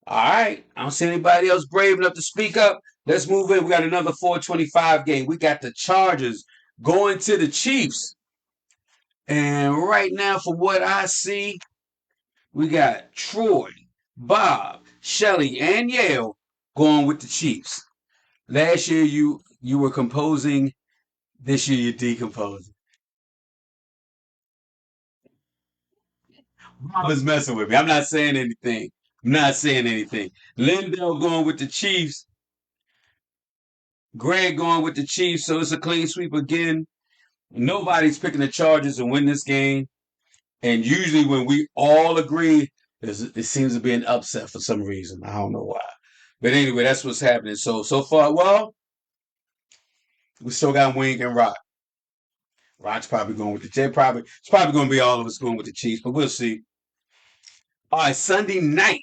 All right. I don't see anybody else brave enough to speak up. Let's move in. We got another 425 game. We got the Chargers going to the Chiefs. And right now, from what I see, we got Troy, Bob, Shelly, and Yale going with the Chiefs. Last year you were composing. This year you're decomposing. Bob is messing with me. I'm not saying anything. I'm not saying anything. Lindell going with the Chiefs. Greg going with the Chiefs. So it's a clean sweep again. Nobody's picking the Chargers to win this game. And usually when we all agree, it seems to be an upset for some reason. I don't know why. But anyway, that's what's happening. So far, well, we still got Wing and Rock. Rock's probably going with the Jets. It's probably going to be all of us going with the Chiefs, but we'll see. All right, Sunday night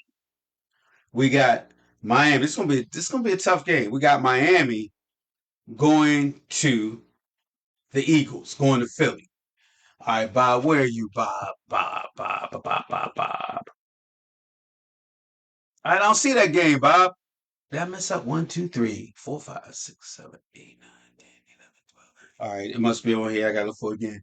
we got Miami. This is gonna be a tough game. We got Miami going to the Eagles, going to Philly. All right, Bob, where are you, Bob? Bob. I don't see that game, Bob. Did I mess up? 1, 2, 3, 4, 5, 6, 7, 8, 9, 10, 11, 12. All right, it must be over here. I got to look for it again.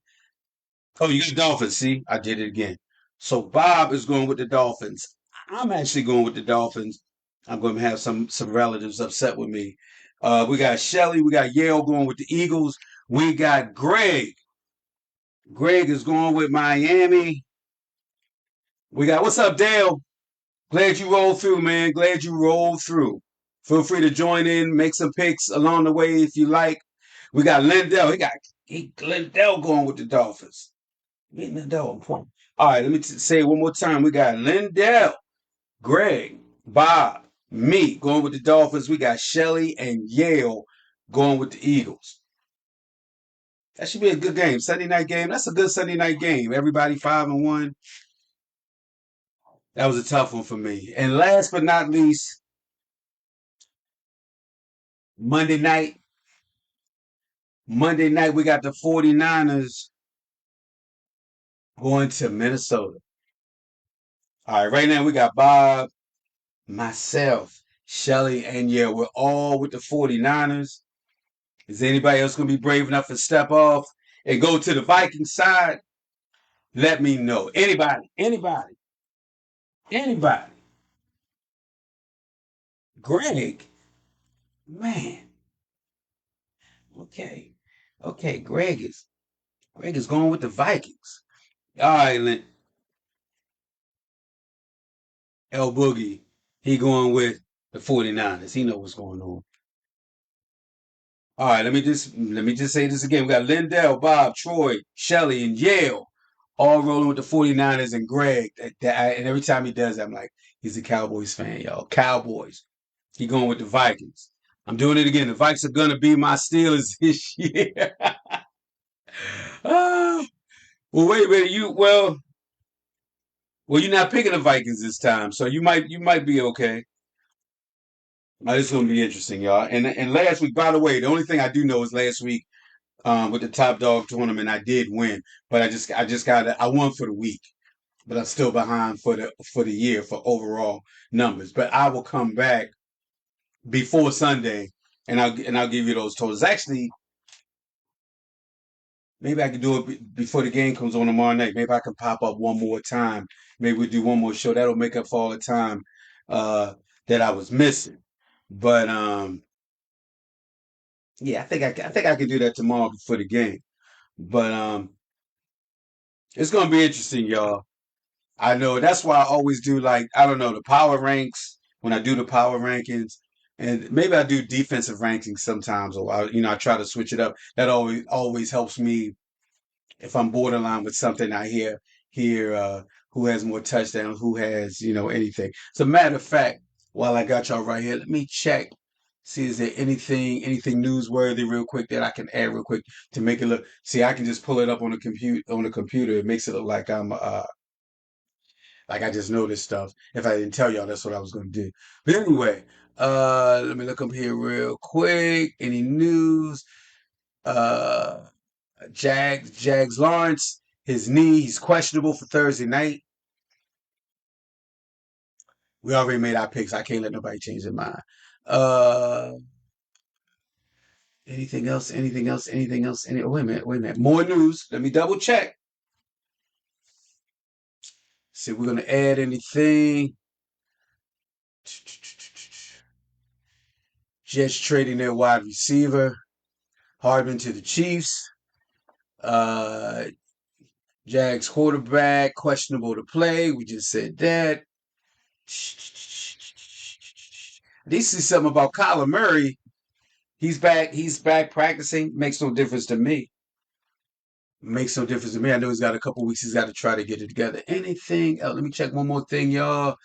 Oh, you got Dolphins. See, I did it again. So Bob is going with the Dolphins. I'm actually going with the Dolphins. I'm going to have some relatives upset with me. We got Shelly. We got Yale going with the Eagles. We got Greg. Greg is going with Miami. We got what's up, Dale? Glad you rolled through, man. Glad you rolled through. Feel free to join in, make some picks along the way if you like. We got Lindell. Lindell going with the Dolphins. Lindell on point. All right, let me say it one more time. We got Lindell, Greg, Bob, me going with the Dolphins. We got Shelly and Yale going with the Eagles. That should be a good game. Sunday night game. That's a good Sunday night game. Everybody 5-1. That was a tough one for me. And last but not least, Monday night. Monday night, we got the 49ers going to Minnesota. All right, right now we got Bob, myself, Shelly, and yeah, we're all with the 49ers. Is anybody else going to be brave enough to step off and go to the Vikings side? Let me know. Anybody. Greg, man, okay, okay. Greg is going with the Vikings. All right, El Boogie, he going with the 49ers. He know what's going on. All right, let me just say this again. We got Lindell, Bob, Troy, Shelly, and Yale all rolling with the 49ers and Greg. And every time he does, I'm like, he's a Cowboys fan, y'all. Cowboys. He going with the Vikings. I'm doing it again. The Vikings are gonna be my Steelers this year. Ah, well, wait a minute. Well, you're not picking the Vikings this time, so you might be okay. This is gonna be interesting, y'all. And last week, by the way, the only thing I do know is last week with the top dog tournament, I did win, but I just got I won for the week, but I'm still behind for the year for overall numbers. But I will come back before Sunday, and I'll give you those totals. Actually, maybe I can do it before the game comes on tomorrow night. Maybe I can pop up one more time. Maybe we do one more show. That'll make up for all the time uh, that I was missing. But yeah, I think I can do that tomorrow before the game. But it's gonna be interesting, y'all. I know that's why I always do like I don't know the power ranks when I do the power rankings, and maybe I do defensive rankings sometimes, or I try to switch it up. That always helps me if I'm borderline with something. I hear who has more touchdowns, who has anything. As a matter of fact, while I got y'all right here, let me check. See, is there anything newsworthy real quick that I can add real quick to make it look? See, I can just pull it up on the computer. It makes it look like I'm like I just know this stuff. If I didn't tell y'all, that's what I was going to do. But anyway, let me look up here real quick. Any news? Uh, Jags Lawrence, his knee, he's questionable for Thursday night. We already made our picks. I can't let nobody change their mind. Uh, anything else? Anything else? Anything else? Wait a minute. Wait a minute. More news. Let me double check. See if we're gonna add anything. Jets trading their wide receiver. Hardman to the Chiefs. Uh, Jags quarterback questionable to play. We just said that. I did see something about Kyler Murray. He's back. He's back practicing. Makes no difference to me. Makes no difference to me. I know he's got a couple weeks. He's got to try to get it together. Anything else? Let me check one more thing, y'all.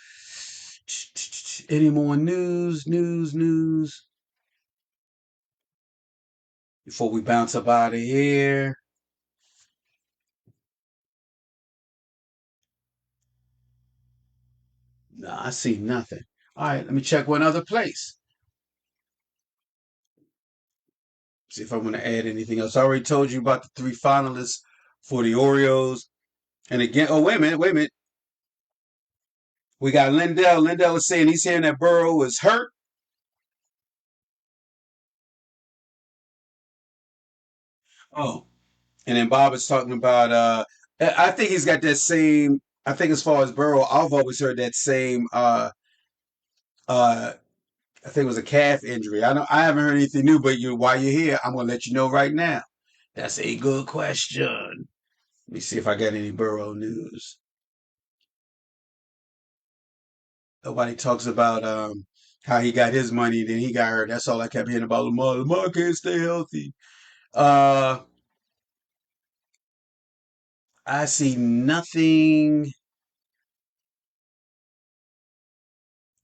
Any more news? News. Before we bounce up out of here. No, I see nothing. All right, let me check one other place. See if I'm going to add anything else. I already told you about the three finalists for the Orioles. And again, oh, wait a minute. We got Lindell. Lindell is saying he's hearing that Burrow is hurt. Oh, and then Bob is talking about, I think he's got that same, I think as far as Burrow, I've always heard that same, uh, I think it was a calf injury. I haven't heard anything new, but while you're here, I'm going to let you know right now. That's a good question. Let me see if I got any Burrow news. Nobody talks about how he got his money, then he got hurt. That's all I kept hearing about Lamar. Lamar can't stay healthy. Uh, I see nothing.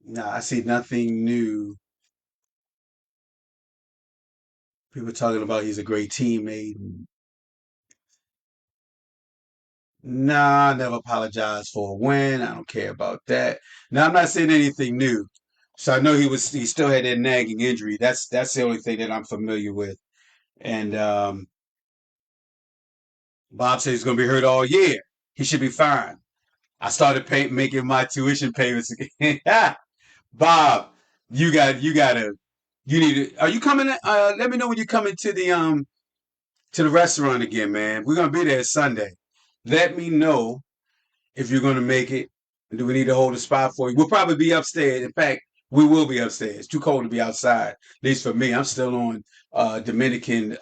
No, I see nothing new. People talking about he's a great teammate. Nah, I never apologize for a win. I don't care about that. Now, I'm not saying anything new. So I know he still had that nagging injury. That's the only thing that I'm familiar with. And Bob said he's going to be hurt all year. He should be fine. I started making my tuition payments again. Bob, you need to. Are you coming? Let me know when you're coming to the restaurant again, man. We're gonna be there Sunday. Let me know if you're gonna make it. Do we need to hold a spot for you? We'll probably be upstairs. In fact, we will be upstairs. It's too cold to be outside. At least for me, I'm still on Dominican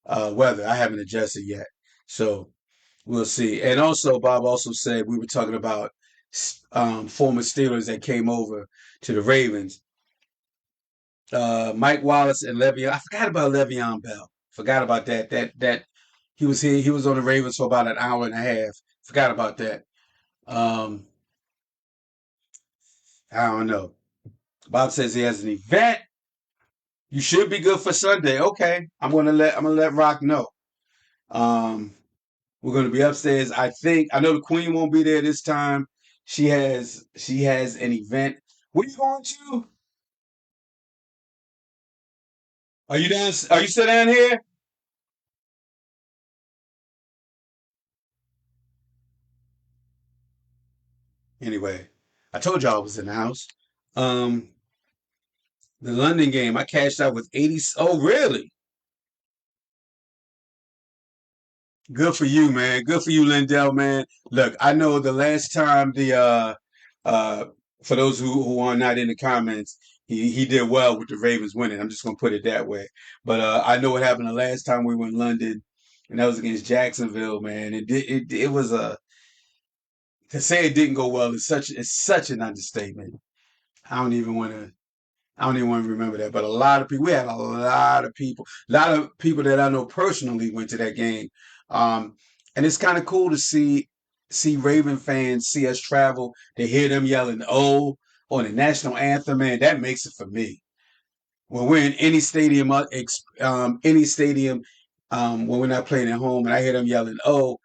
weather. I haven't adjusted yet, so we'll see. And also, Bob also said we were talking about former Steelers that came over to the Ravens. Mike Wallace and Le'Veon. I forgot about Le'Veon Bell. Forgot about that. That he was here. He was on the Ravens for about an hour and a half. Forgot about that. Um, I don't know. Bob says he has an event. You should be good for Sunday. Okay, I'm gonna let Rock know. Um, we're gonna be upstairs. I know the Queen won't be there this time. She has an event. Where you going to? Are you down? Are you still down here? Anyway, I told y'all I was in the house. Um, the London game, I cashed out with 80. Oh, really? Good for you, man. Good for you, Lindell, man. Look, I know the last time uh for those who are not in the comments, he did well with the Ravens winning. I'm just gonna put it that way. But I know what happened the last time we were in London, and that was against Jacksonville, man. It was a to say it didn't go well is such an understatement. I don't even want to I don't even want to remember that. But a lot of people, we had a lot of people that I know personally went to that game. Um, and it's kind of cool to see Raven fans see us travel, to hear them yelling "Oh" on the national anthem, man, that makes it for me. When we're in any stadium, when we're not playing at home, and I hear them yelling "Oh,"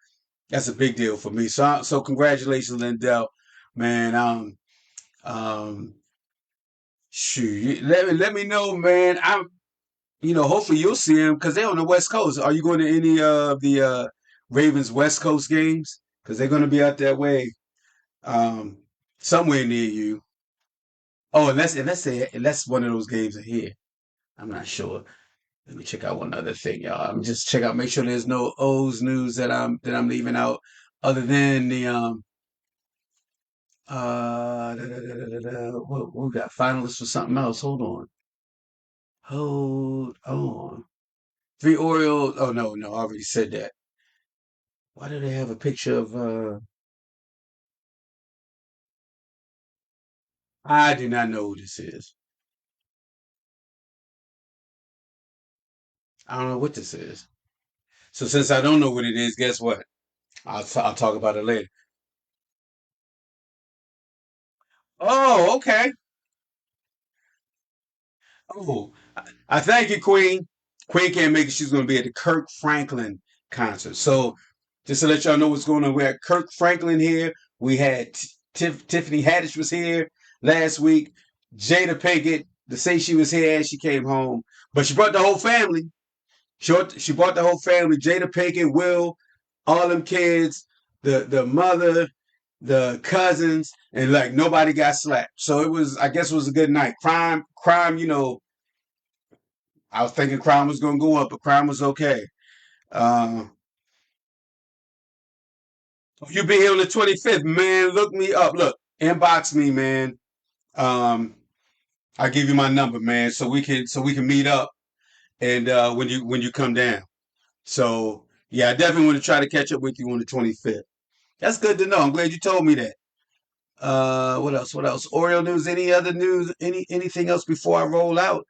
that's a big deal for me. So congratulations, Lindell, man. Um, shoot, let me know, man. Hopefully you'll see him because they're on the West Coast. Are you going to any of the Ravens West Coast games? Because they're going to be out that way, um, somewhere near you. Oh, unless one of those games are here. I'm not sure. Let me check out one other thing, y'all. I'm just check out, make sure there's no O's news that I'm leaving out, other than the we got finalists for something else. Hold on. Three Orioles. Oh no, I already said that. Why do they have a picture of I do not know who this is. I don't know what this is. So since I don't know what it is, guess what? I'll talk about it later. Oh, okay. Oh, I thank you, Queen. Queen can't make it. She's going to be at the Kirk Franklin concert. So just to let y'all know what's going on, we're at Kirk Franklin here. We had Tiffany Haddish was here last week. Jada Pinkett to say she was here as she came home, but she brought the whole family. She brought the whole family. Jada Pinkett, Will, all them kids, the mother, the cousins, and like nobody got slapped. So I guess it was a good night. Crime. I was thinking crime was gonna go up, but crime was okay. Uh, you be here on the 25th, man. Look me up. Look, inbox me, man. Um, I'll give you my number, man, so we can meet up and when you come down. So yeah, I definitely want to try to catch up with you on the 25th. That's good to know. I'm glad you told me that. What else? What else? Oriole news? Any other news? Anything else before I roll out?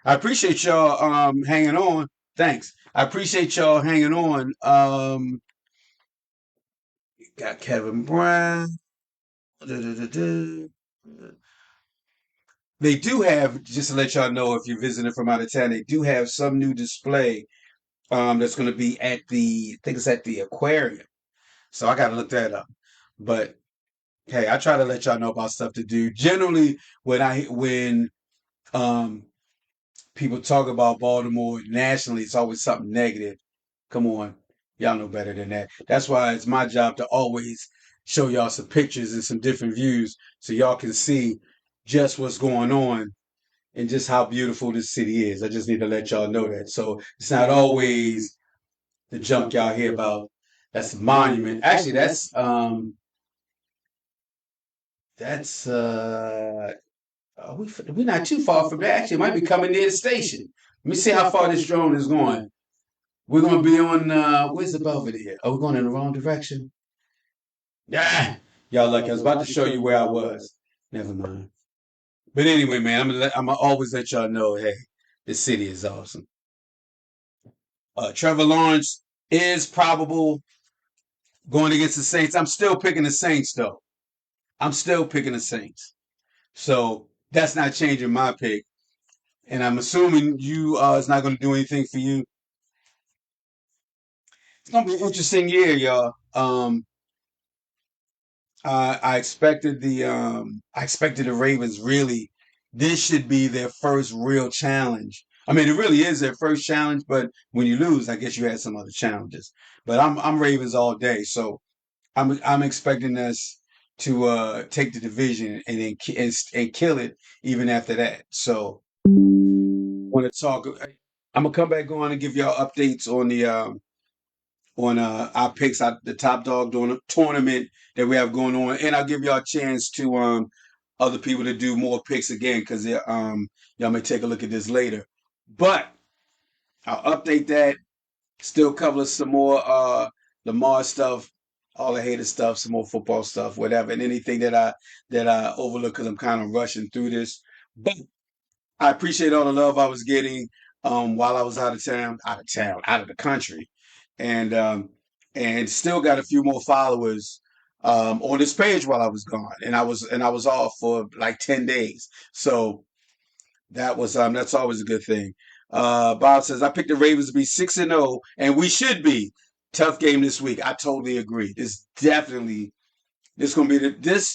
I appreciate y'all hanging on. Thanks. I appreciate y'all hanging on. Got Kevin Brown. Da-da-da-da. They do have, just to let y'all know if you're visiting from out of town, they do have some new display that's going to be I think it's at the aquarium. So I got to look that up. But hey, I try to let y'all know about stuff to do. Generally, when um people talk about Baltimore nationally, it's always something negative. Come on. Y'all know better than that. That's why it's my job to always show y'all some pictures and some different views so y'all can see just what's going on and just how beautiful this city is. I just need to let y'all know that. So it's not always the junk y'all hear about. That's the monument. Actually, that's we're not too far from that. Actually, it might be coming near the station. Let me see how far this drone is going. We're gonna be on where's the Belvedere? Are we going in the wrong direction? Yeah. Y'all lucky. I was about to show you where I was. Never mind. But anyway, man, I'm gonna always let y'all know, hey, this city is awesome. Trevor Lawrence is probable going against the Saints. I'm still picking the Saints though. I'm still picking the Saints. So that's not changing my pick. And I'm assuming you it's not gonna do anything for you. It's gonna be an interesting year, y'all. I expected the Ravens really. This should be their first real challenge. I mean, it really is their first challenge, but when you lose, I guess you had some other challenges. But I'm Ravens all day, so I'm expecting us to take the division and then and kill it even after that. So want to talk. I'm gonna come back on and give y'all updates on our picks at the top dog tournament that we have going on, and I'll give y'all a chance to other people to do more picks again because y'all may take a look at this later. But I'll update that. Still cover some more Lamar stuff, all the hater stuff, some more football stuff, whatever, and anything that I overlook because I'm kind of rushing through this. But I appreciate all the love I was getting while I was out of the country, and and still got a few more followers on this page while I was gone, and I was off for like 10 days. So that's always a good thing. Bob says I picked the Ravens to be 6-0, and we should be. Tough game this week. I totally agree. This gonna be this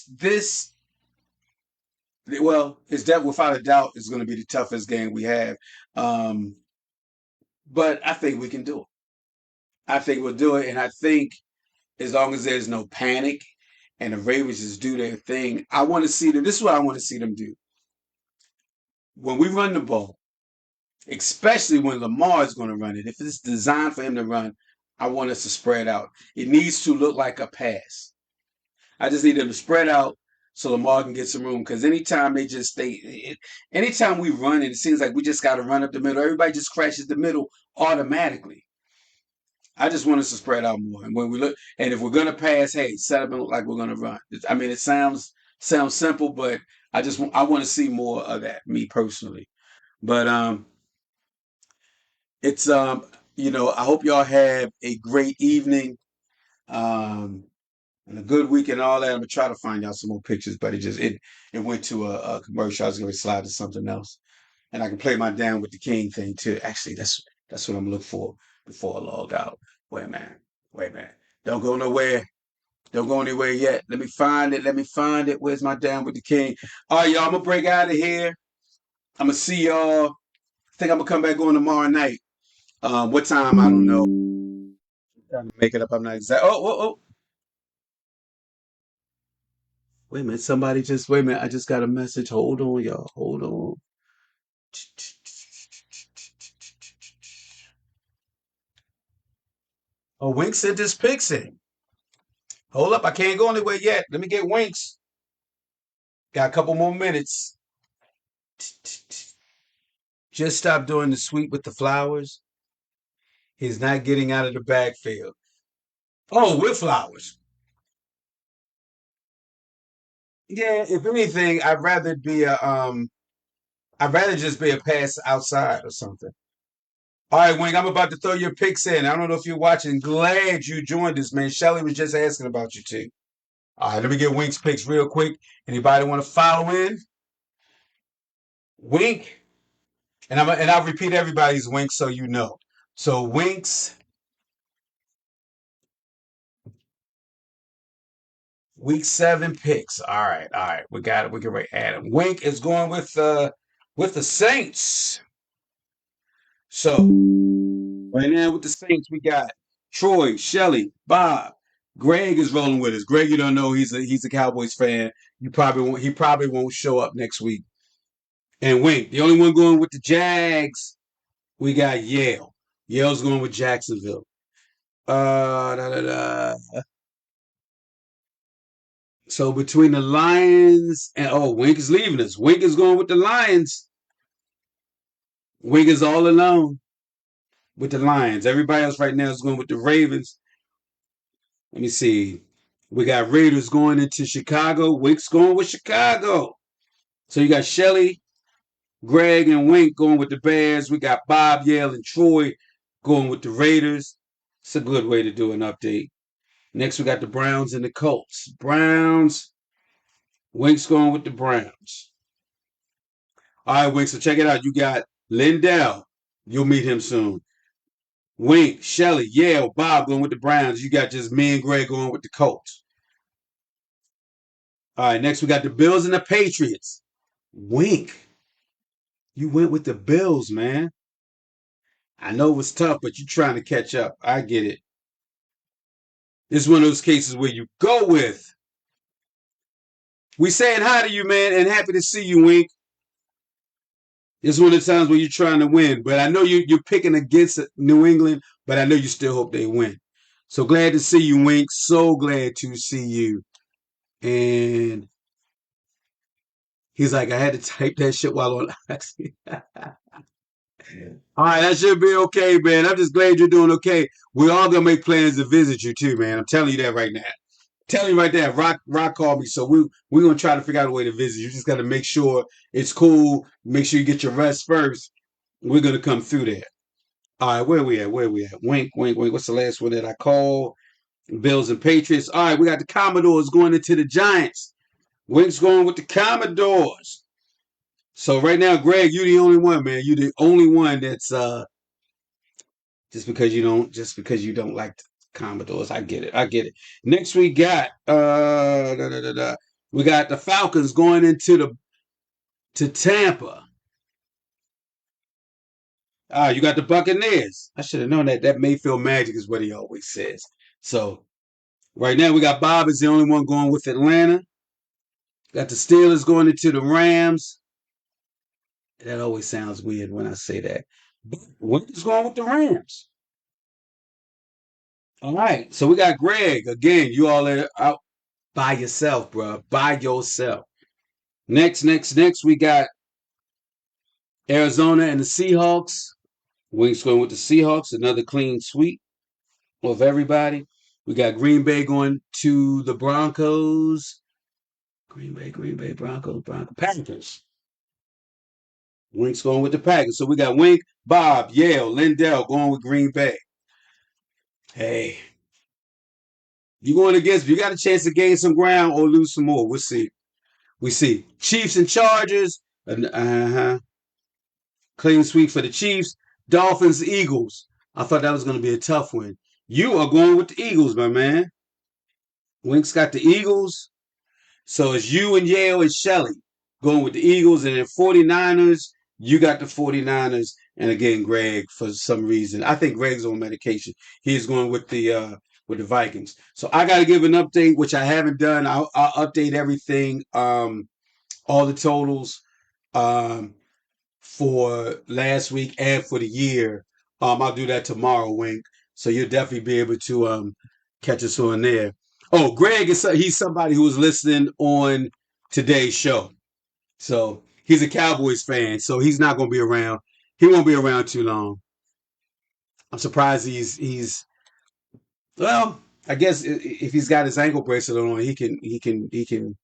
well, it's that without a doubt is going to be the toughest game we have. Um, but I think we can do it. I think we'll do it, and I think as long as there's no panic and the Ravens just do their thing, I want to see them. This is what I want to see them do when we run the ball, especially when Lamar is going to run it. If it's designed for him to run, I want us to spread out. It needs to look like a pass. I just need them to spread out so Lamar can get some room. Because anytime we run it, it seems like we just got to run up the middle. Everybody just crashes the middle automatically. I just want us to spread out more. And when we look, and if we're gonna pass, hey, set up and look like we're gonna run. I mean, it sounds simple, but I want to see more of that, me personally. But it's I hope y'all have a great evening. Um, and a good week and all that. I'm gonna try to find y'all some more pictures, but it went to a commercial. I was gonna slide to something else, and I can play my down with the king thing too. Actually, that's what I'm looking for before I log out. Wait a minute, wait a minute. Don't go nowhere. Don't go anywhere yet. Let me find it. Let me find it. Where's my down with the king? All right, y'all. I'm gonna break out of here. I'm gonna see y'all. I think I'm gonna come back on tomorrow night. What time? I don't know. Trying to make it up. I'm not exact. Oh. Wait a minute. Somebody just wait a minute. I just got a message. Hold on, y'all. Hold on. Oh, Wink sent this pixie. Hold up. I can't go anywhere yet. Let me get Winks. Got a couple more minutes. Just stop doing the sweep with the flowers. He's not getting out of the backfield. Oh, with flowers. Yeah, if anything, I'd rather just be a pass outside or something. All right, Wing, I'm about to throw your picks in. I don't know if you're watching. Glad you joined us, man. Shelly was just asking about you too. All right, let me get Wink's picks real quick. Anybody want to follow in? Wink, and I'll repeat everybody's Wink so you know. So Wink's week 7 picks. All right. We got it. We can rate Adam. Wink is going with the Saints. So right now with the Saints, we got Troy, Shelly, Bob. Greg is rolling with us. Greg, you don't know he's a Cowboys fan. He probably won't show up next week. And Wink, the only one going with the Jags, we got Yale. Yale's going with Jacksonville. Da, da, da. So between the Lions and Wink is leaving us. Wink is going with the Lions. Wink is all alone with the Lions. Everybody else right now is going with the Ravens. Let me see. We got Raiders going into Chicago. Wink's going with Chicago. So you got Shelly, Greg, and Wink going with the Bears. We got Bob, Yale, and Troy going with the Raiders. It's a good way to do an update. Next, we got the Browns and the Colts. Browns. Wink's going with the Browns. All right, Wink, so check it out. You got Lindell. You'll meet him soon. Wink, Shelly, Yale, Bob going with the Browns. You got just me and Greg going with the Colts. All right, next we got the Bills and the Patriots. Wink, you went with the Bills, man. I know it was tough, but you're trying to catch up. I get it. This is one of those cases where you go with. We saying hi to you, man, and happy to see you, Wink. This is one of the times where you're trying to win, but I know you're picking against New England, but I know you still hope they win. So glad to see you, Wink. So glad to see you. And he's like, I had to type that shit while on. All right, that should be okay, man. I'm just glad you're doing okay. We're all gonna make plans to visit you too, man. I'm telling you that right now. Telling you right there, Rock called me, so we're gonna try to figure out a way to visit. You just gotta make sure it's cool. Make sure you get your rest first. We're gonna come through there. All right, where we at? Where we at? Wink, wink, wink. What's the last one that I called? Bills and Patriots. All right, we got the Commodores going into the Giants. Wink's going with the Commodores. So right now, Greg, you the only one, man. You the only one that's just because you don't like the Commodores. I get it. I get it. Next we got we got the Falcons going into to Tampa. You got the Buccaneers. I should have known that. That Mayfield magic is what he always says. So right now we got Bob is the only one going with Atlanta. Got the Steelers going into the Rams. That always sounds weird when I say that. But Winter's going with the Rams. All right. So we got Greg. Again, you all are out by yourself, bro. By yourself. Next, we got Arizona and the Seahawks. Wings going with the Seahawks. Another clean sweep of everybody. We got Green Bay going to the Broncos. Green Bay, Broncos, Packers. Wink's going with the Packers. So we got Wink, Bob, Yale, Lindell going with Green Bay. Hey, you got a chance to gain some ground or lose some more. We'll see. We see. Chiefs and Chargers. Clean sweep for the Chiefs. Dolphins, Eagles. I thought that was going to be a tough one. You are going with the Eagles, my man. Wink's got the Eagles. So it's you and Yale and Shelly going with the Eagles. And then 49ers, you got the 49ers. And again, Greg, for some reason, I think Greg's on medication. He's going with the Vikings. So I got to give an update, which I haven't done. I'll update everything, all the totals for last week and for the year. I'll do that tomorrow, Wink. So you'll definitely be able to catch us on there. Oh, Greg he's somebody who was listening on today's show. So he's a Cowboys fan. So he's not going to be around. He won't be around too long. I'm surprised he's well. I guess if he's got his ankle bracelet on, he can.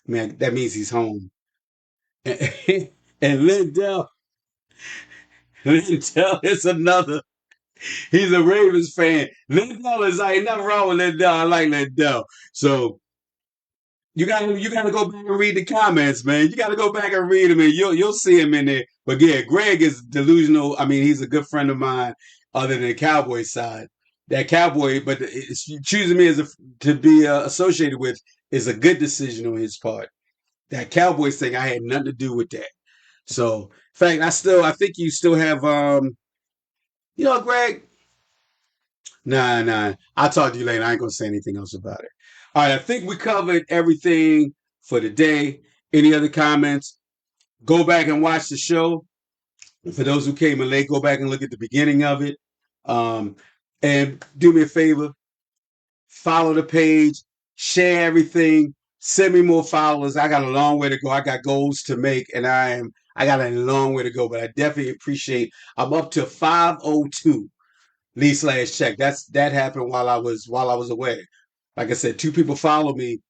Man, that means he's home. And Lindell is another. He's a Ravens fan. Lindell is like nothing wrong with Lindell. I like Lindell. So you gotta go back and read the comments, man. You gotta go back and read them, and you'll see him in there. But yeah, Greg is delusional. I mean, he's a good friend of mine, other than the Cowboy side. That Cowboy, but choosing me to be associated with is a good decision on his part. That Cowboys thing, I had nothing to do with that. So, in fact, I think you still have, Greg, Nah. I'll talk to you later. I ain't gonna say anything else about it. All right, I think we covered everything for today. Any other comments? Go back and watch the show. For those who came in late, go back and look at the beginning of it. Um, and do me a favor, follow the page, share everything, send me more followers. I got a long way to go. I got goals to make, and I got a long way to go. But I definitely appreciate. I'm up to 502 lead slash check. That happened while I was away. Like I said, two people followed me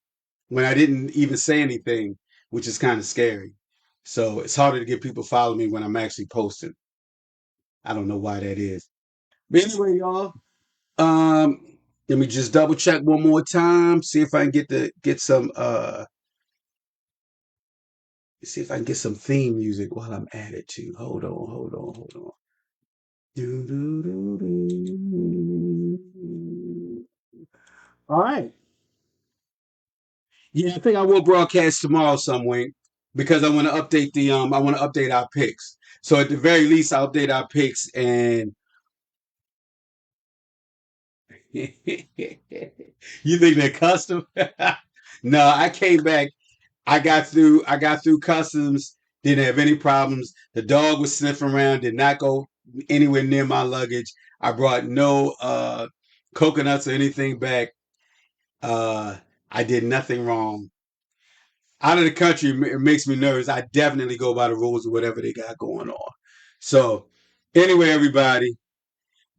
when I didn't even say anything, which is kind of scary. So it's harder to get people follow me when I'm actually posting. I don't know why that is. But anyway, y'all, um, let me just double check one more time, see if I can get some see if I can get some theme music while I'm at it too. Hold on. Do, do, do, do. All right. Yeah, I think I will broadcast tomorrow some way because I want to update the I want to update our picks. So at the very least I'll update our picks and you think they're custom? No, I came back. I got through customs, didn't have any problems. The dog was sniffing around, did not go anywhere near my luggage. I brought no coconuts or anything back. Uh I did nothing wrong. Out of the country, it makes me nervous. I definitely go by the rules of whatever they got going on. So, anyway, everybody,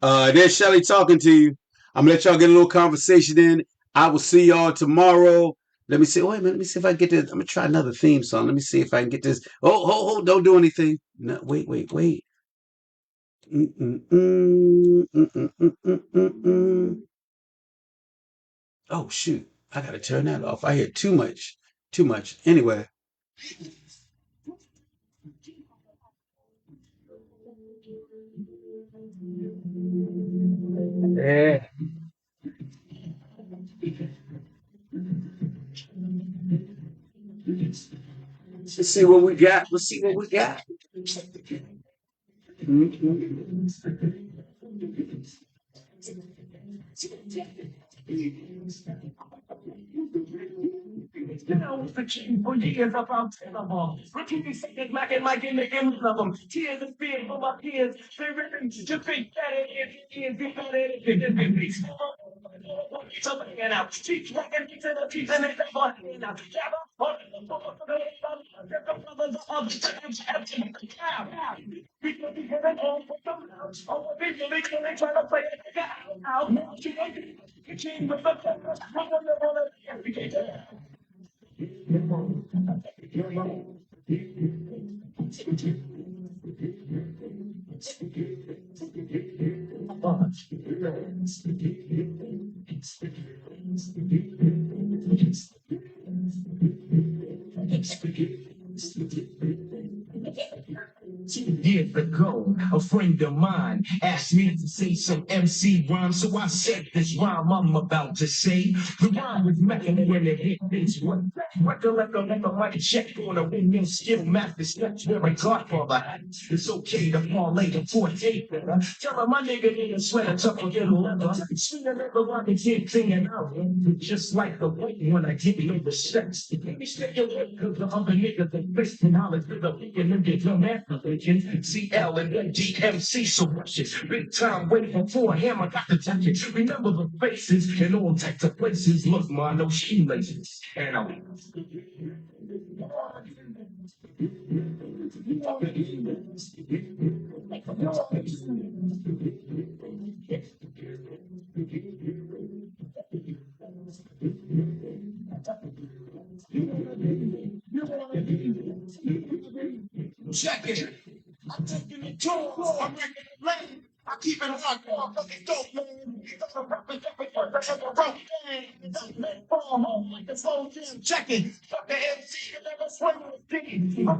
there's Shelly talking to you. I'm gonna let y'all get a little conversation in. I will see y'all tomorrow. Let me see. Wait a minute. Let me see if I can get this. I'm gonna try another theme song. Let me see if I can get this. Oh! Don't do anything. No, wait. Mm. Oh shoot! I gotta turn that off. I hear too much. Too much. Anyway. Yeah. Let's see what we got. Let's see what we got. I was the king for years about 10 of them. Repeating second Mac and Mike in the ends of them. Tears and fear for my peers. They written to think that it is be better if it is be something out. Teach like and to the teeth and it's a button out. Try to play it out. King with the Years ago, a friend of mine asked me to say some MC rhyme, so I said this rhyme I'm about to say. The rhyme was making when it hit this one. Recollect on the mic check on a windmill skill master steps where my godfather had. It's okay to parlay the 48 better. Tell him my nigga need a sweater to forget a leather. Swing a little like a kid singing out. Just like the white when I give you the sex. Let me stay away cause the other niggas they listen. Knowledge with a weekend and get your master legend. CL and MGMC so rushes. Big time waiting for a hammer got the jacket. Remember the faces in all types of places. Look, man, no shoelaces. And I'm check it. I'm taking it to I'm making it lane. I keep it hard, fucking dope, man. Like the slow jam, check it. Fuck the MC, you never swing with me. I'm